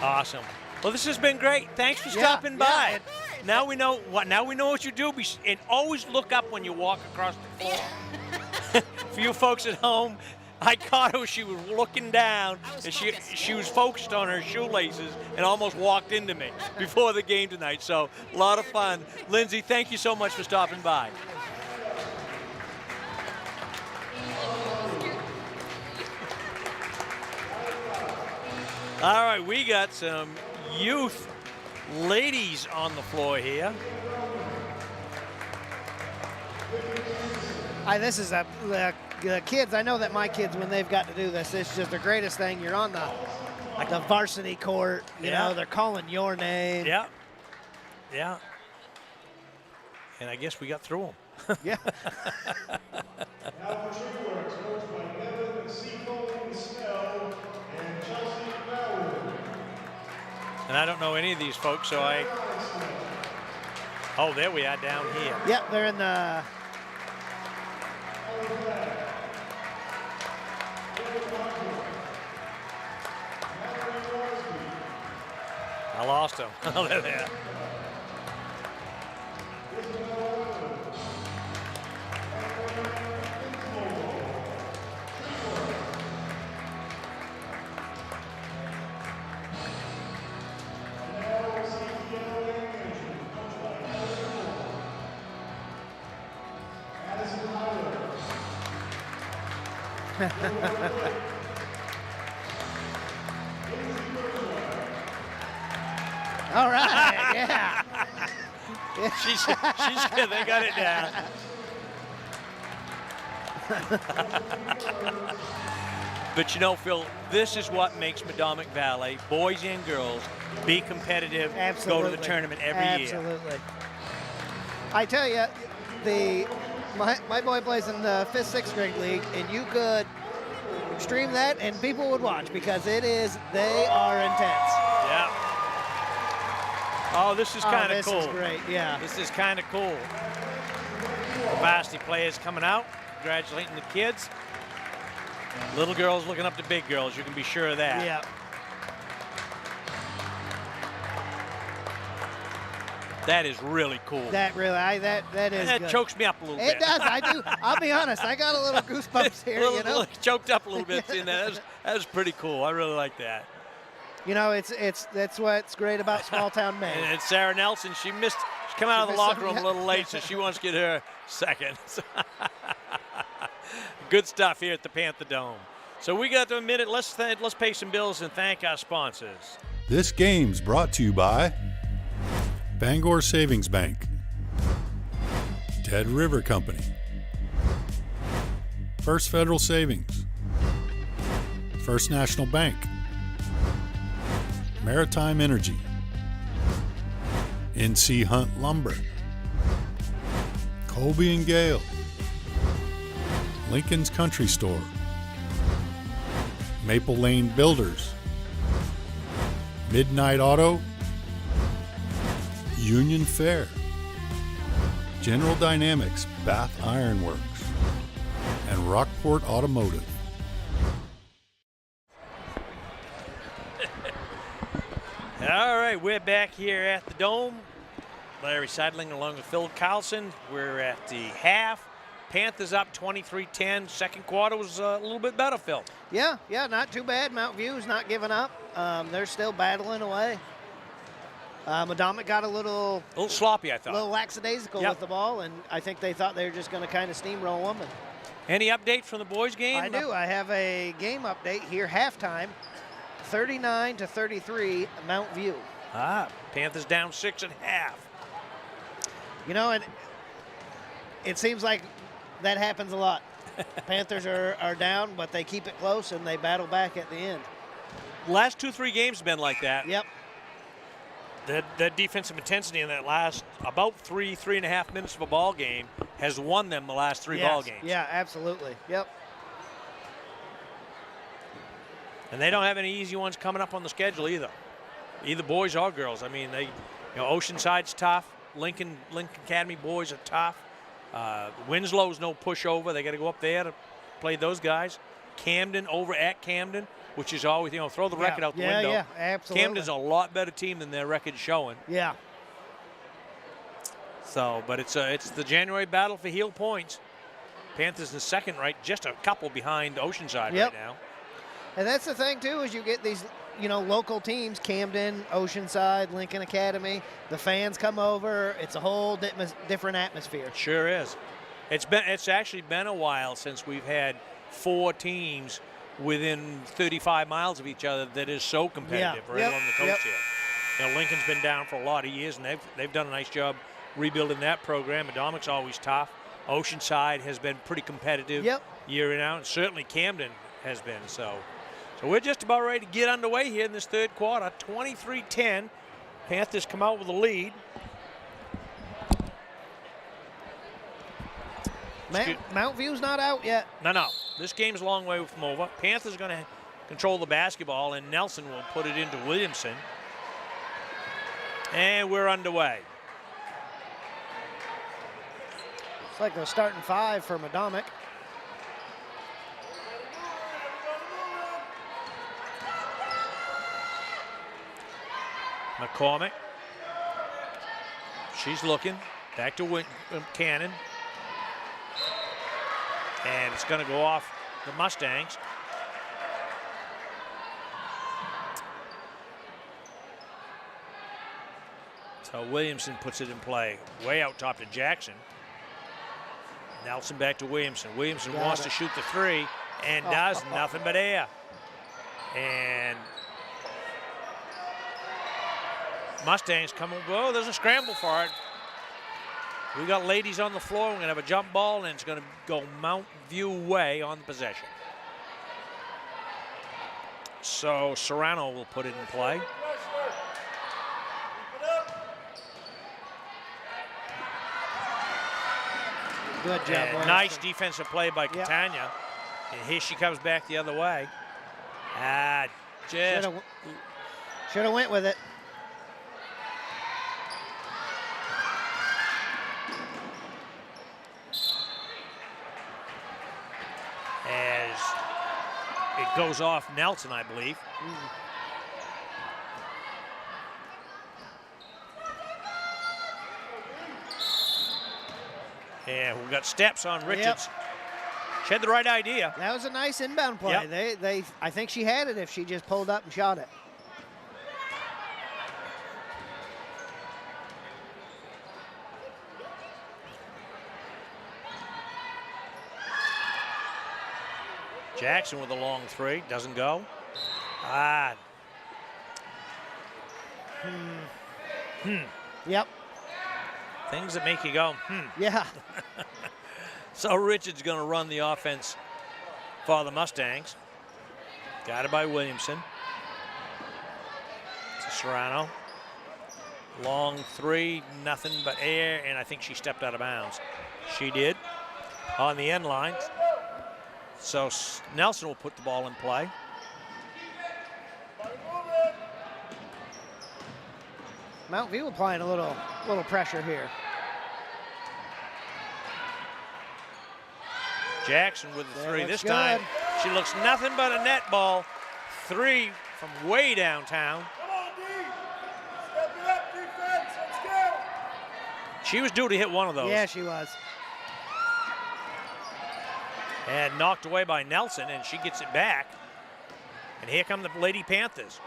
Awesome. Well, this has been great. Thanks for stopping by. Of Now we know what. Now we know what you do. And always look up when you walk across the floor. For you folks at home, I caught her. She was looking down, and she was focused on her shoelaces and almost walked into me before the game tonight. So a lot of fun. Lindsay, thank you so much for stopping by. All right, we got some youth ladies on the floor here. This is the kids. I know that my kids, when they've got to do this, it's just the greatest thing. You're on the varsity court. You know, they're calling your name. Yeah. Yeah. And I guess we got through them. Yeah. And I don't know any of these folks, so oh, there we are down here. Yep, they're in the. I lost them. Oh, there they are. All right, yeah. She's good. They got it down. But you know, Phil, this is what makes Medomak Valley, boys and girls, be competitive, Absolutely. go to the tournament every year. Absolutely. I tell you, my boy plays in the 5th, 6th grade league, and you could stream that and people would watch because they are intense. Yeah. Oh, this is kind of cool. This is great, yeah. This is kind of cool. Varsity players coming out, congratulating the kids. Little girls looking up to big girls, you can be sure of that. Yeah. That is really cool. That really, that is That good. chokes me up a little bit. It does, I do. I'll be honest, I got a little goosebumps here, you know. Choked up a little bit seeing that. That was pretty cool. I really like that. You know, that's what's great about small town Maine. And Sarah Nelson, she came out of the locker room a little late, yeah. so she wants to get her second. Good stuff here at the Panther Dome. So we got a minute. Let's pay some bills and thank our sponsors. This game's brought to you by Bangor Savings Bank, Dead River Company, First Federal Savings, First National Bank, Maritime Energy, NC Hunt Lumber, Colby and Gale, Lincoln's Country Store, Maple Lane Builders, Midnight Auto, Union Fair, General Dynamics Bath Iron Works, and Rockport Automotive. All right, we're back here at the Dome. Larry Seidling along with Phil Carlson. We're at the half. Panthers up 23-10. Second quarter was a little bit better, Phil. Yeah, not too bad. Mount View's not giving up. They're still battling away. Medomak got a little sloppy, I thought. A little lackadaisical with the ball, and I think they thought they were just going to kind of steamroll them. And any update from the boys' game? I do. I have a game update here. Halftime, 39-33, Mount View. Panthers down 6 at half. You know, and it seems like that happens a lot. Panthers are down, but they keep it close, and they battle back at the end. Last 2-3 games have been like that. Yep. That defensive intensity in that last about 3.5 minutes of a ball game has won them the last 3 ball games. Yeah, absolutely. Yep. And they don't have any easy ones coming up on the schedule either boys or girls. I mean, Oceanside's tough. Lincoln Academy boys are tough. Winslow's no pushover. They got to go up there to play those guys. Camden over at Camden, which is always, throw the record out the window. Yeah, absolutely. Camden's a lot better team than their record's showing. Yeah. So, but it's the January battle for heel points. Panthers in second, right, just a couple behind Oceanside right now. And that's the thing too, is you get these, local teams, Camden, Oceanside, Lincoln Academy. The fans come over. It's a whole different atmosphere. It sure is. It's actually been a while since we've had 4 teams within 35 miles of each other that is so competitive right along the coast here. Lincoln's been down for a lot of years, and they've done a nice job rebuilding that program. Medomak's always tough. Oceanside has been pretty competitive year in out, and certainly Camden has been. So we're just about ready to get underway here in this third quarter. 23-10. Panthers come out with a lead. Mount View's not out yet. No. This game's a long way from over. Panthers going to control the basketball, and Nelson will put it into Williamson. And we're underway. It's like they're starting 5 for Medomak. McCormick. She's looking. Back to Cannon. And it's going to go off the Mustangs. So Williamson puts it in play. Way out top to Jackson. Nelson back to Williamson. Williamson wants to shoot the 3 and does nothing but air. And Mustangs come over. Oh, there's a scramble for it. We got ladies on the floor. We're going to have a jump ball, and it's going to go Mount View way on the possession. So Serrano will put it in play. Good job. Nice defensive play by Catania. And here she comes back the other way. Just should have went with it. As it goes off Nelson, I believe. And we've got steps on Richards. She had the right idea. That was a nice inbound play. I think she had it if she just pulled up and shot it. Jackson with a long 3, doesn't go. Yep. Things that make you go, Yeah. So Richards going to run the offense for the Mustangs. Guided by Williamson. To Serrano. Long three, nothing but air, and I think she stepped out of bounds. She did on the end line. So Nelson will put the ball in play. Mount View applying a little pressure here. Jackson with the three this good. time. She looks nothing but a net ball. Three from way downtown. She was due to hit one of those. Yeah, she was. And knocked away by Nelson, and she gets it back. And here come the Lady Panthers.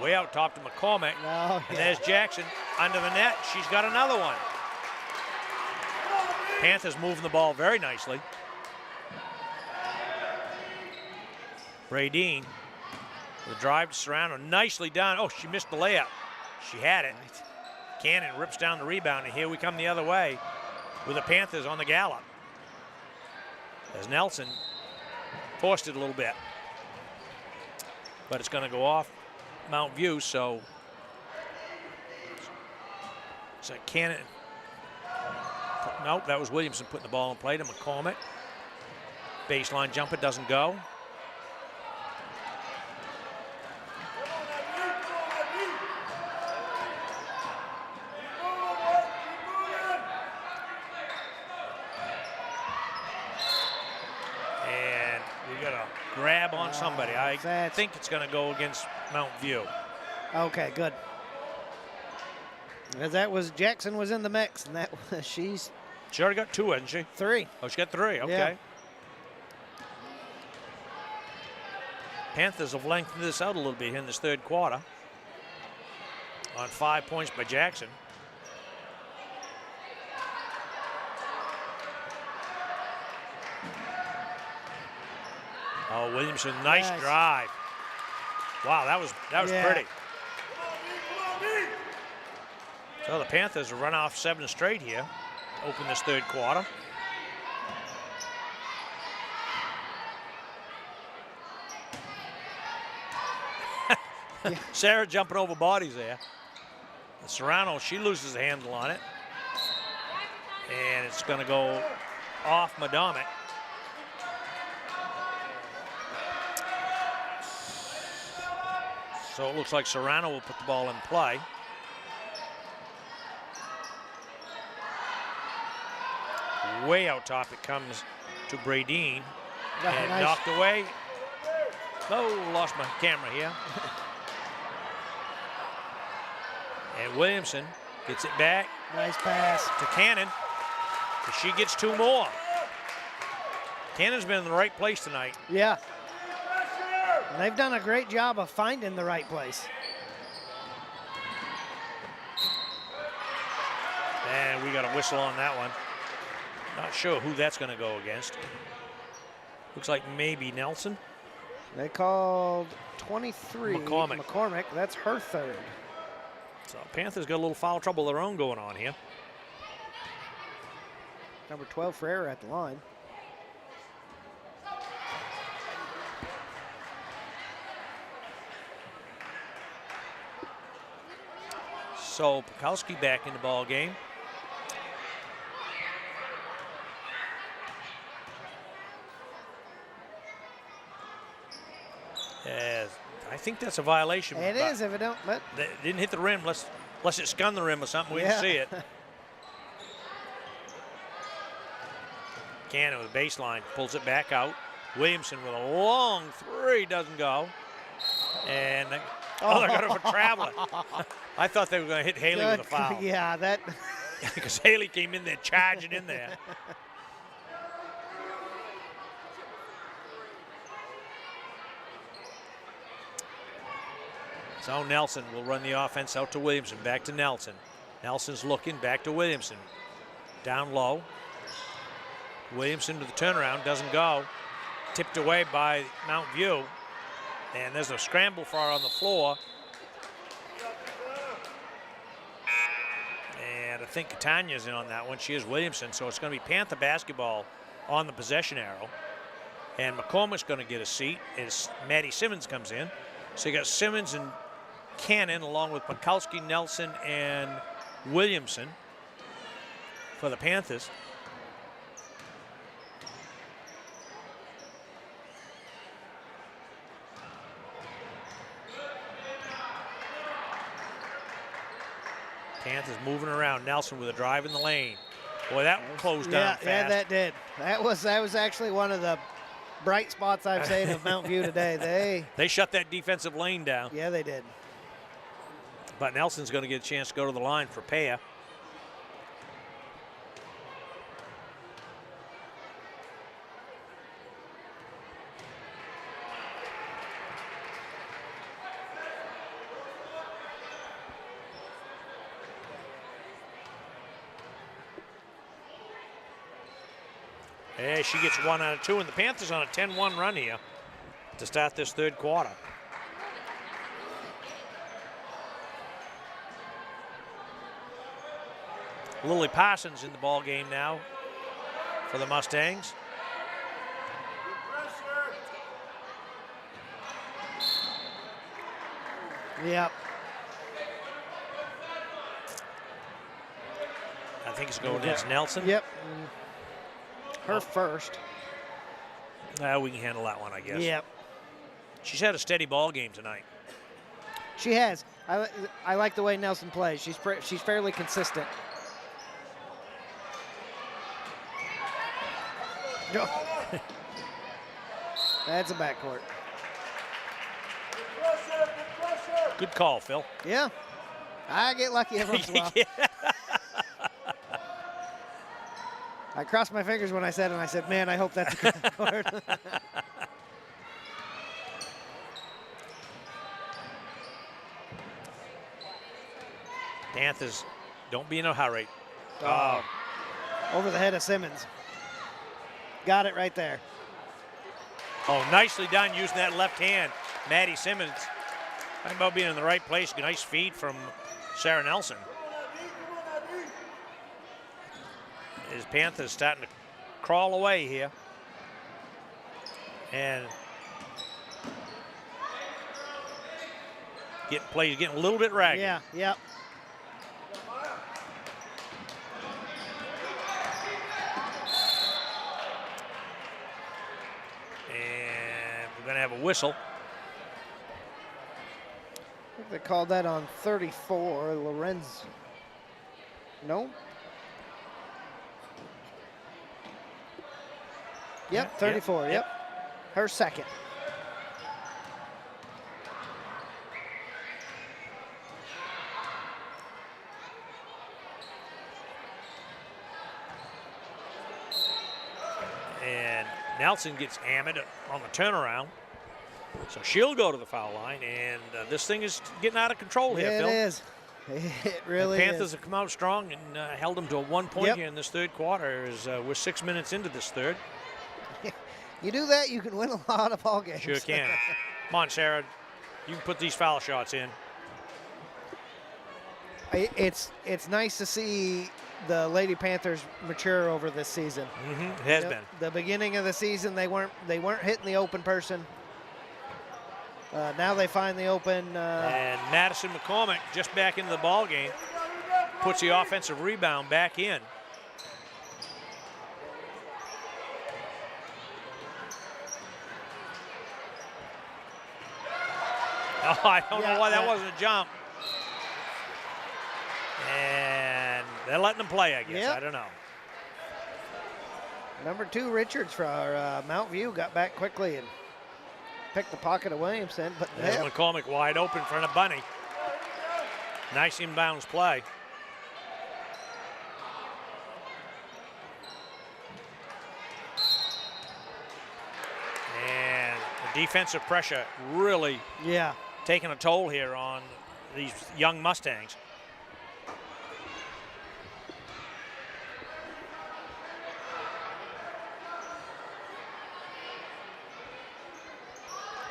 Way out top to McCormick. And there's Jackson under the net. She's got another one. Panthers moving the ball very nicely. Bradeen, the drive to Serrano, nicely done. Oh, she missed the layup. She had it. Cannon rips down the rebound, and here we come the other way with the Panthers on the gallop. As Nelson forced it a little bit. But it's going to go off Mount View, so Cannon. Nope, that was Williamson putting the ball in play to McCormick. Baseline jumper doesn't go. And we got a grab on somebody. I think it's going to go against Mount View. Okay, good. Because that was Jackson was in the mix, and that was she's. She already got two, hasn't she? Three. Oh, she got three. Okay. Yeah. Panthers have lengthened this out a little bit in this third quarter. On 5 points by Jackson. Oh, Williamson, nice drive. Wow, that was pretty. So the Panthers have run off 7 straight here to open this third quarter. Sarah jumping over bodies there. Serrano, she loses the handle on it. And it's going to go off Medomak. So it looks like Serrano will put the ball in play. Way out top it comes to Bradeen. And nice. Knocked away. Oh, lost my camera here. And Williamson gets it back. Nice pass. To Cannon. She gets 2 more. Cannon's been in the right place tonight. Yeah. And they've done a great job of finding the right place. And we got a whistle on that one. Not sure who that's going to go against. Looks like maybe Nelson. They called 23. McCormick. That's her third. So Panthers got a little foul trouble of their own going on here. Number 12 for error at the line. So Pukowski back in the ball game. I think that's a violation. It is if it don't. But they didn't hit the rim unless it scunned the rim or something. We didn't see it. Cannon with a baseline pulls it back out. Williamson with a long three, doesn't go. And they're going for traveling. I thought they were going to hit Haley with a foul. Yeah, that. Because Haley came in there charging in there. So Nelson will run the offense out to Williamson. Back to Nelson. Nelson's looking back to Williamson. Down low. Williamson to the turnaround, doesn't go. Tipped away by Mount View. And there's a scramble for her on the floor. And I think Catania's in on that one. She is Williamson, so it's going to be Panther basketball on the possession arrow. And McCormick's going to get a seat as Maddie Simmons comes in. So you got Simmons and Cannon along with Mikowski, Nelson, and Williamson for the Panthers. Panthers moving around. Nelson with a drive in the lane. Boy, that closed down fast. Yeah, that did. That was actually one of the bright spots I've seen of Mount View today. They shut that defensive lane down. Yeah, they did. But Nelson's going to get a chance to go to the line for Paya. Hey, she gets 1 out of 2, and the Panthers on a 10-1 run here to start this third quarter. Lily Parsons in the ball game now for the Mustangs. Yep. I think it's going against Nelson. Yep. Her first. We can handle that one, I guess. Yep. She's had a steady ball game tonight. She has. I like the way Nelson plays. She's fairly consistent. That's a backcourt. Good call, Phil. Yeah. I get lucky every once in a while. I crossed my fingers when I said it, and I said, man, I hope that's a good backcourt. Panthers, don't be in a hurry. Over the head of Simmons. Got it right there. Oh, nicely done using that left hand. Maddie Simmons. Talking about being in the right place. Nice feed from Sarah Nelson. His Panthers starting to crawl away here. And getting a little bit ragged. Yeah, yep. And we're going to have a whistle. I think they called that on 34. Lorenz. No? Yep, 34. Yep. Her second. And Nelson gets hammered on the turnaround. So she'll go to the foul line, and this thing is getting out of control here, Phil. It is. It really the Panthers is. have come out strong and held them to a 1 point here in this third quarter as we're 6 minutes into this third. You do that, you can win a lot of ball games. Sure can. Come on, Sarah. You can put these foul shots in. It's nice to see the Lady Panthers mature over this season. It has been. The beginning of the season, they weren't hitting the open person. Now they find the open. And Madison McCormick just back into the ball game, puts the offensive rebound back in. Oh, I don't know why that wasn't a jump. And they're letting them play, I guess. Yep. I don't know. Number 2, Richards for Mount View got back quickly and picked the pocket of Williamson. But there's McCormick wide open in front of Bunny. Nice inbounds play. And the defensive pressure really taking a toll here on these young Mustangs.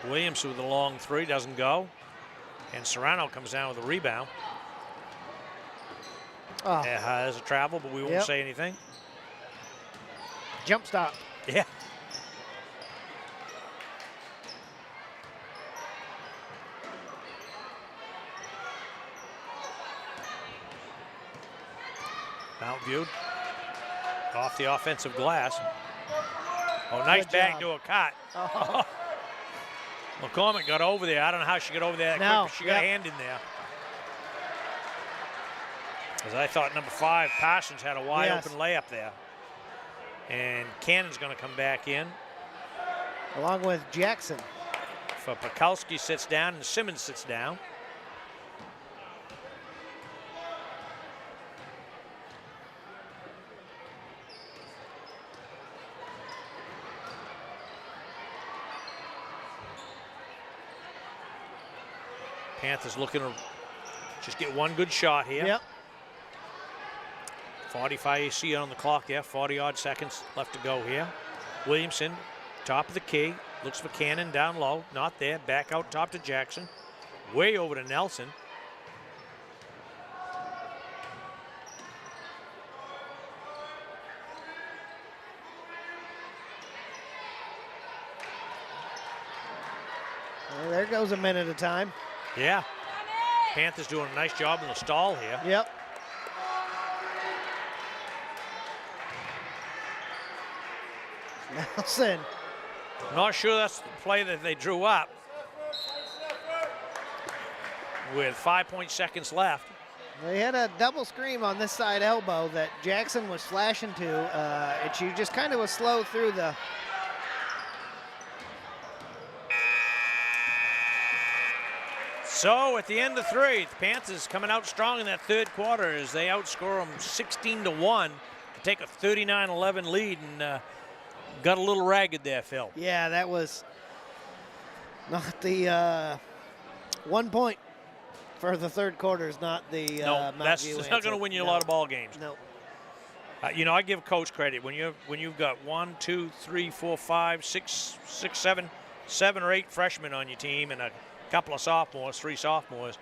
Williams with a long three, doesn't go. And Serrano comes down with a rebound. It has a travel, but we won't say anything. Jump stop. Yeah. Viewed. Off the offensive glass. Oh, nice back to a cut. Oh. McCormick got over there. I don't know how she got over there that quick, but she got a hand in there. Because I thought number 5, Parsons, had a wide open layup there. And Cannon's going to come back in. Along with Jackson. For Pekulski sits down and Simmons sits down. Panthers looking to just get one good shot here. Yep. 45 you see on the clock there, 40-odd seconds left to go here. Williamson, top of the key, looks for Cannon down low, not there, back out top to Jackson, way over to Nelson. Well, there goes a minute of time. Yeah. Panthers doing a nice job in the stall here. Yep. Nelson. Not sure that's the play that they drew up. With 5 seconds left. They had a double scream on this side elbow that Jackson was flashing to, and she just kind of was slow through the. So at the end of 3, the Panthers coming out strong in that third quarter as they outscore them 16-1 to take a 39-11 lead, and got a little ragged there, Phil. Yeah, that was not the 1 point for the third quarter is not the no, that's not going to win you a lot of ball games. No. You know, I give coach credit when you've got 1, 2, 3, 4, 5, 6, 7 or 8 freshmen on your team and a couple of sophomores, 3 sophomores.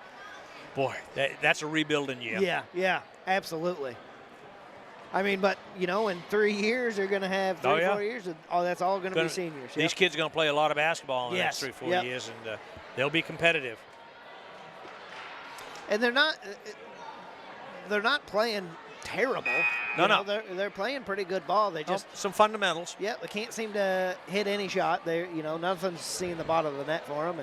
Boy, that's a rebuilding year. Yeah, absolutely. I mean, but, you know, in 3 years, they're going to have 3 or 4 years. That's all going to be seniors. These kids are going to play a lot of basketball in the next 3 or 4 Yep. years, and they'll be competitive. And they're not playing terrible. No. They're playing pretty good ball. They just some fundamentals. Yeah, they can't seem to hit any shot. They, nothing's seeing the bottom of the net for them,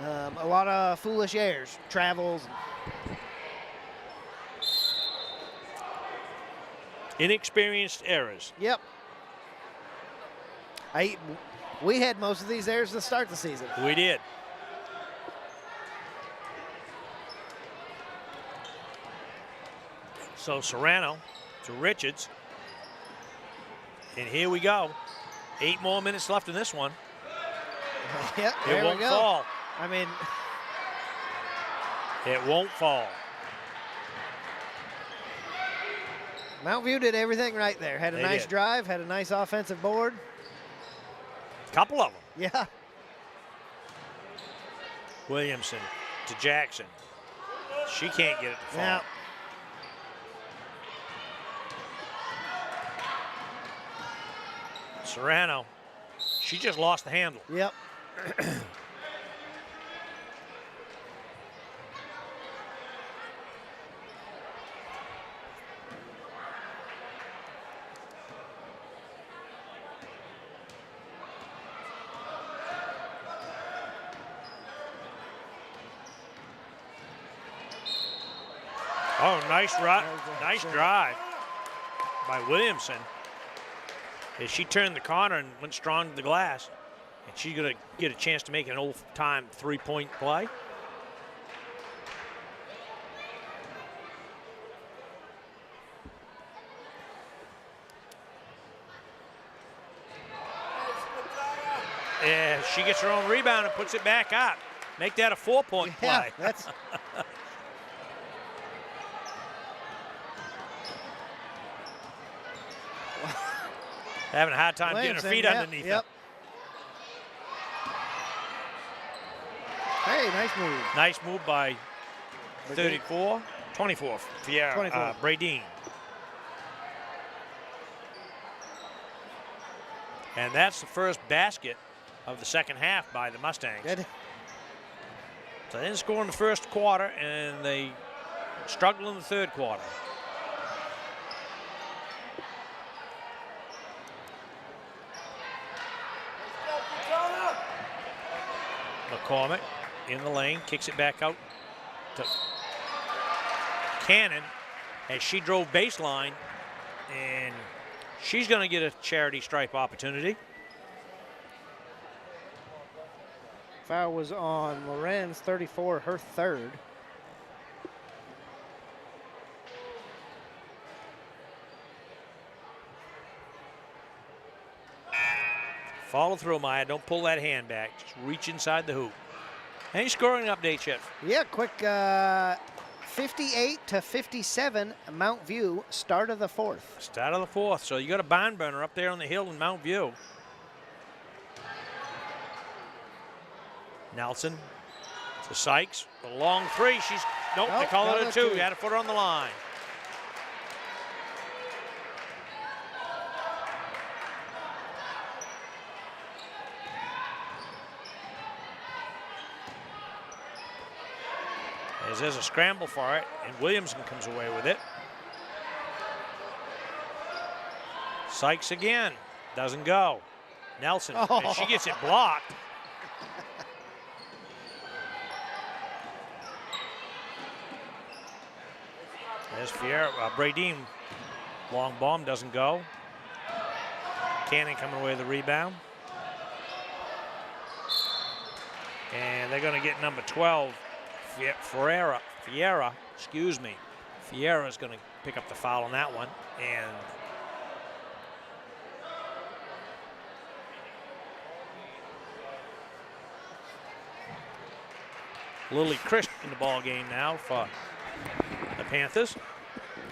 and a lot of foolish errors, travels. Inexperienced errors. Yep. We had most of these errors to start the season. We did. So Serrano to Richards. And here we go. 8 more minutes left in this one. Yep, it won't fall. I mean, it won't fall. Mount View did everything right there. Had a nice did. drive, had a nice offensive board. Couple of them. Yeah. Williamson to Jackson. She can't get it to fall. Yeah. Serrano, she just lost the handle. Yep. Oh, nice drive by Williamson. As she turned the corner and went strong to the glass, and she's going to get a chance to make an old-time 3-point play. Yeah, she gets her own rebound and puts it back up. Make that a 4-point play. Yeah, that's. Having a hard time getting her feet underneath her. Hey, nice move. Nice move by 24, Fiera, Bradeen. And that's the first basket of the second half by the Mustangs. Good. So they didn't score in the first quarter, and they struggled in the third quarter. McCormick in the lane, kicks it back out to Cannon as she drove baseline, and she's going to get a charity stripe opportunity. Foul was on Lorenz, 34, her third. Follow through, Maya. Don't pull that hand back. Just reach inside the hoop. Any scoring update, Chef? Yeah, quick 58 to 57, Mount View, start of the fourth. Start of the fourth. So you got a barn burner up there on the hill in Mount View. Nelson to Sykes. A long three. She's, nope, they call it a two. You had to put her on the line. As there's a scramble for it, and Williamson comes away with it. Sykes again, doesn't go. Nelson, and she gets it blocked. There's Bradeen, long bomb, doesn't go. Cannon coming away with the rebound. And they're gonna get number 12, Fiera, excuse me. Fiera's going to pick up the foul on that one. And Lily Christ in the ball game now for the Panthers.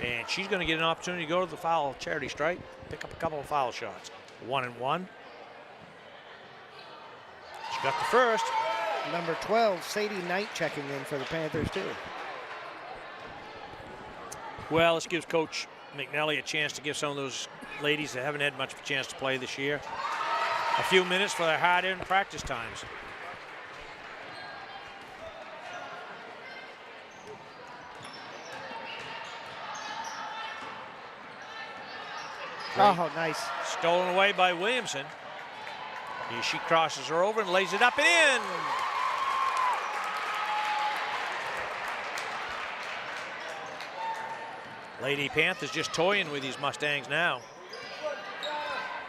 And she's going to get an opportunity to go to the foul charity stripe, pick up a couple of foul shots. 1 and 1. She got the first. Number 12, Sadie Knight checking in for the Panthers too. Well, this gives Coach McNally a chance to give some of those ladies that haven't had much of a chance to play this year a few minutes for their hard-earned practice times. Oh, nice. Stolen away by Williamson. Here she crosses her over and lays it up and in. Lady Panthers just toying with these Mustangs now.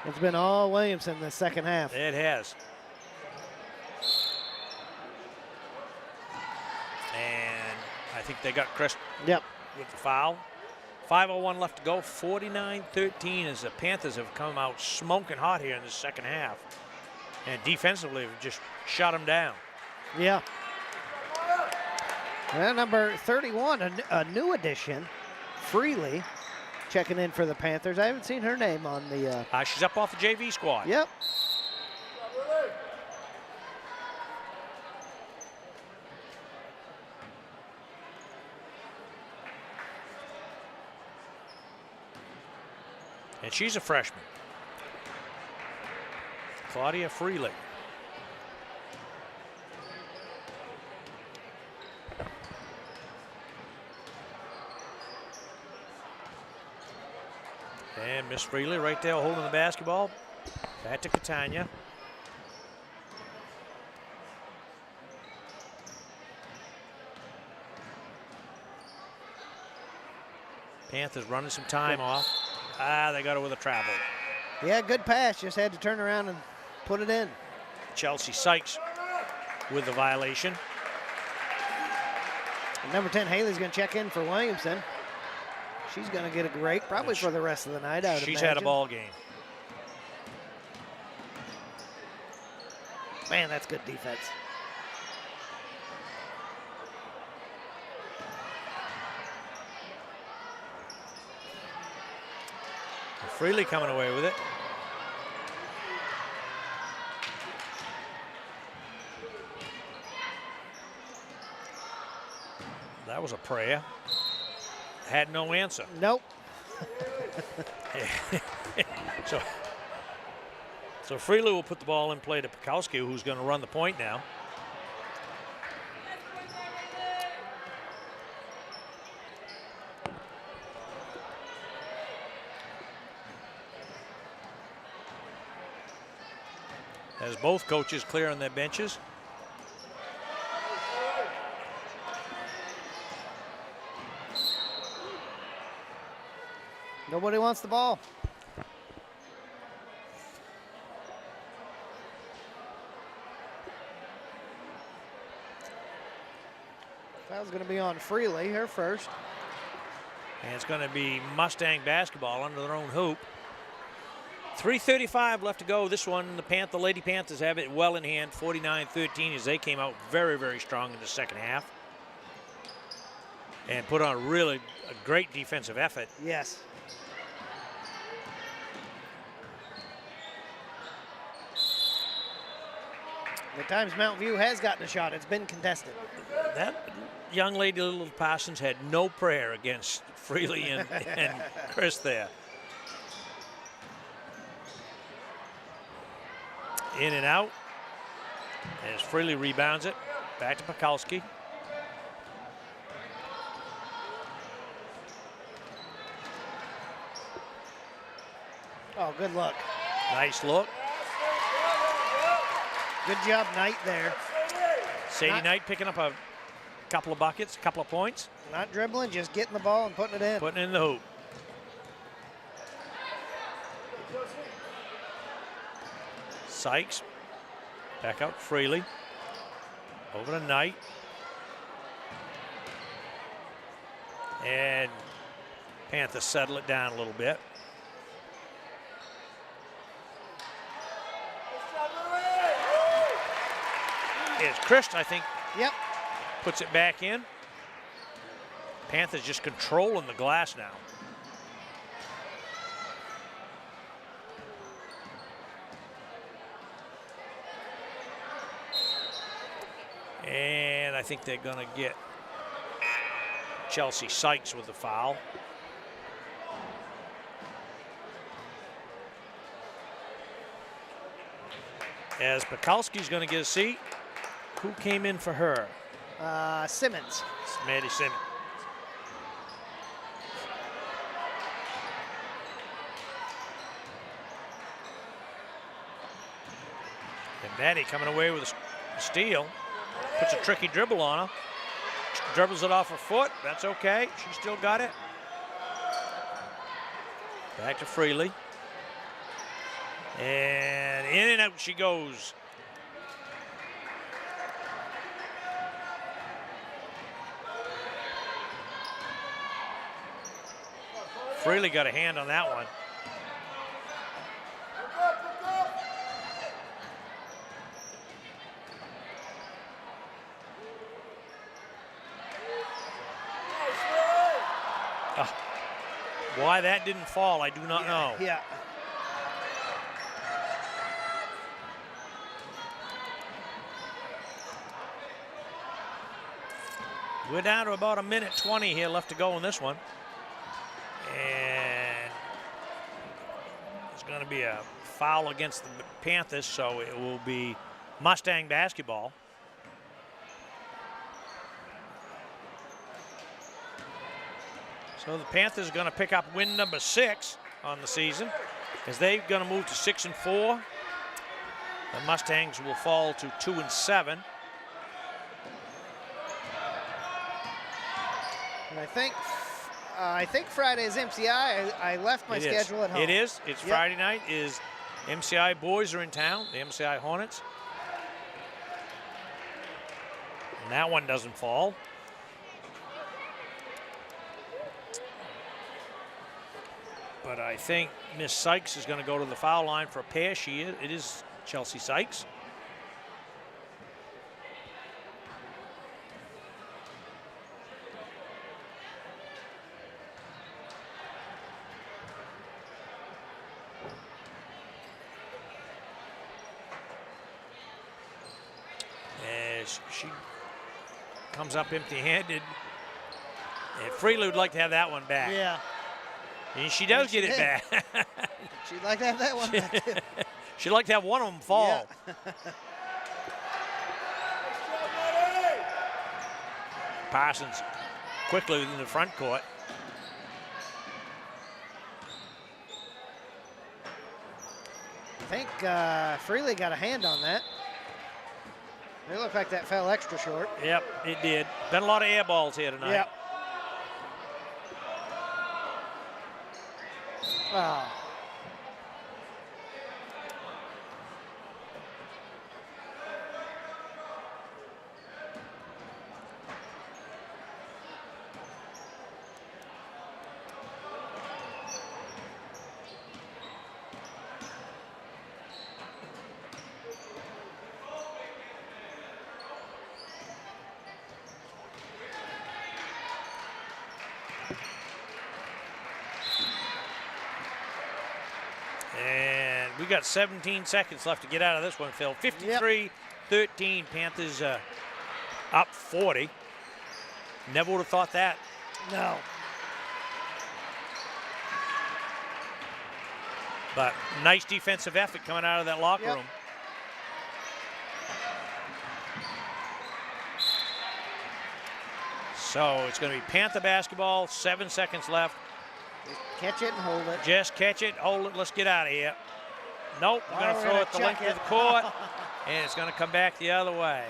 It's been all Williamson in the second half. It has. And I think they got Chris with the foul. 5:01 left to go, 49-13 as the Panthers have come out smoking hot here in the second half. And defensively have just shut them down. Yeah. And number 31, a new addition, Freely, checking in for the Panthers. I haven't seen her name on the... She's up off the JV squad. Yep. And she's a freshman. Claudia Freely. And Miss Freely right there holding the basketball. Back to Catania. Panthers running some time off. They got it with a travel. Yeah, good pass. Just had to turn around and put it in. Chelsea Sykes with the violation. And number 10, Haley's going to check in for Williamson. She's going to get a break, probably for the rest of the night, I would She's imagine. had a ball game. Man, that's good defense. Freely coming away with it. That was a prayer. Had no answer. Nope. So Freely will put the ball in play to Pekowski, who's going to run the point now. As both coaches clear on their benches. Nobody wants the ball. Foul's going to be on Freely, her first. And it's going to be Mustang basketball under their own hoop. 3:35 left to go. This one, the Lady Panthers have it well in hand, 49-13, as they came out very, very strong in the second half. And put on really a great defensive effort. Yes. At times Mountain View has gotten a shot. It's been contested. That young lady, Little Parsons, had no prayer against Freely and Chris there. In and out. As Freely rebounds it. Back to Pekalski. Oh, good look. Nice look. Good job, Knight there. Sadie Knight picking up a couple of buckets, a couple of points. Not dribbling, just getting the ball and putting it in. Putting it in the hoop. Sykes back out Freely. Over to Knight. And Panthers settle it down a little bit. It's Christ, I think. Yep. Puts it back in. Panthers just controlling the glass now. And I think they're going to get Chelsea Sykes with the foul. As Pekalski's going to get a seat. Who came in for her? Simmons. Maddie Simmons. And Maddie coming away with a steal. Puts a tricky dribble on her. Dribbles it off her foot. That's okay. She still got it. Back to Freely. And in and out she goes. Freely got a hand on that one. Why that didn't fall, I do not know. Yeah. We're down to about 1:20 here left to go in this one. And there's going to be a foul against the Panthers, so it will be Mustang basketball. So the Panthers are going to pick up win number 6 on the season, as they're going to move to 6-4. The Mustangs will fall to 2-7. And I think Friday is MCI. I left my schedule at home. It is. It's Friday night. Is MCI boys are in town, the MCI Hornets. And that one doesn't fall. But I think Miss Sykes is going to go to the foul line for a pair. It is Chelsea Sykes. As she comes up empty-handed. And Freely would like to have that one back. Yeah. And she does get it back. She'd like to have that one back, too. She'd like to have one of them fall. Yeah. Parsons quickly within the front court. I think Freely got a hand on that. It looked like that fell extra short. Yep, it did. Been a lot of air balls here tonight. Yep. Oh. And we got 17 seconds left to get out of this one, Phil. 53-13, Panthers up 40. Never would have thought that. No. But nice defensive effort coming out of that locker room. So it's going to be Panther basketball, 7 seconds left. Just catch it and hold it. Just catch it, hold it, let's get out of here. Nope, we're going to throw it the length of the court, and it's going to come back the other way.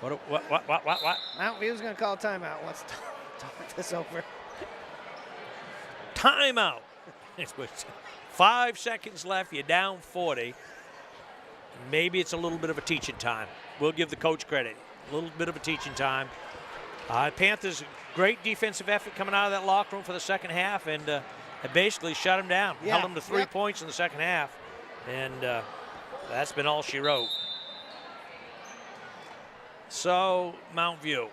What? Mountain View's going to call timeout. Let's talk this over. Timeout. 5 seconds left. You're down 40. Maybe it's a little bit of a teaching time. We'll give the coach credit. A little bit of a teaching time. Panthers, great defensive effort coming out of that locker room for the second half, and basically shut them down. Held them to 3 points in the second half, and that's been all she wrote. So, Mount View.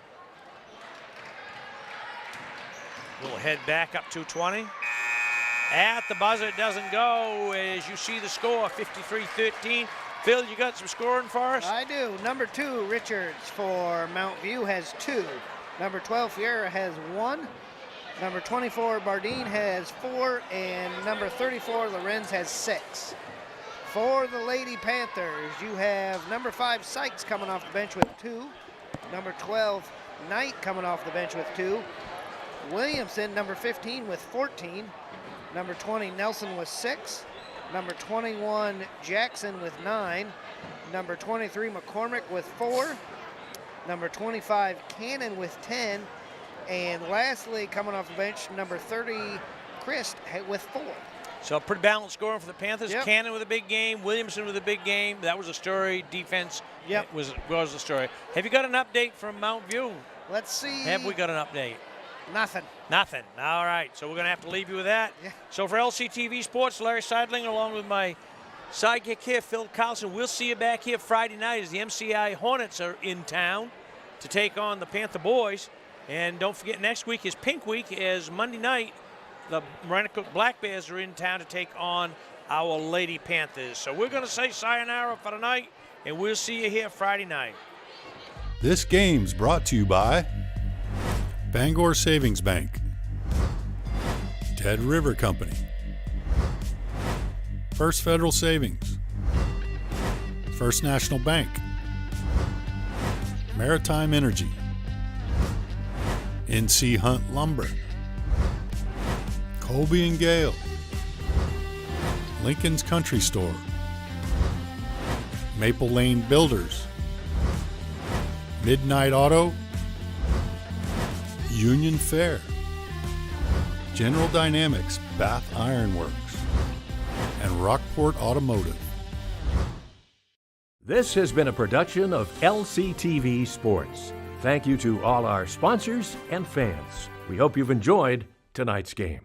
We'll head back up to 20. At the buzzer, it doesn't go. As you see the score, 53-13. Phil, you got some scoring for us? I do. Number 2, Richards for Mount View has 2. Number 12, Fiera has 1. Number 24, Bardeen has 4. And number 34, Lorenz has 6. For the Lady Panthers, you have number 5, Sykes coming off the bench with 2. Number 12, Knight coming off the bench with 2. Williamson, number 15, with 14. Number 20, Nelson with 6. Number 21, Jackson with 9. Number 23, McCormick with 4. Number 25, Cannon with 10. And lastly, coming off the bench, number 30, Christ with 4. So pretty balanced scoring for the Panthers. Cannon with a big game, Williamson with a big game. That was a story. Defense was the story. Have you got an update from Mount View? Let's see. Have we got an update? Nothing. Nothing. All right. So we're going to have to leave you with that. Yeah. So for LCTV Sports, Larry Seidling, along with my sidekick here, Phil Carlson, we'll see you back here Friday night as the MCI Hornets are in town to take on the Panther boys. And don't forget, next week is Pink Week, as Monday night, the Maranacook Black Bears are in town to take on our Lady Panthers. So we're going to say sayonara for tonight, and we'll see you here Friday night. This game's brought to you by Bangor Savings Bank, Ted River Company, First Federal Savings, First National Bank, Maritime Energy, NC Hunt Lumber, Colby and Gale, Lincoln's Country Store, Maple Lane Builders, Midnight Auto, Union Fair, General Dynamics Bath Iron Works, and Rockport Automotive. This has been a production of LCTV Sports. Thank you to all our sponsors and fans. We hope you've enjoyed tonight's game.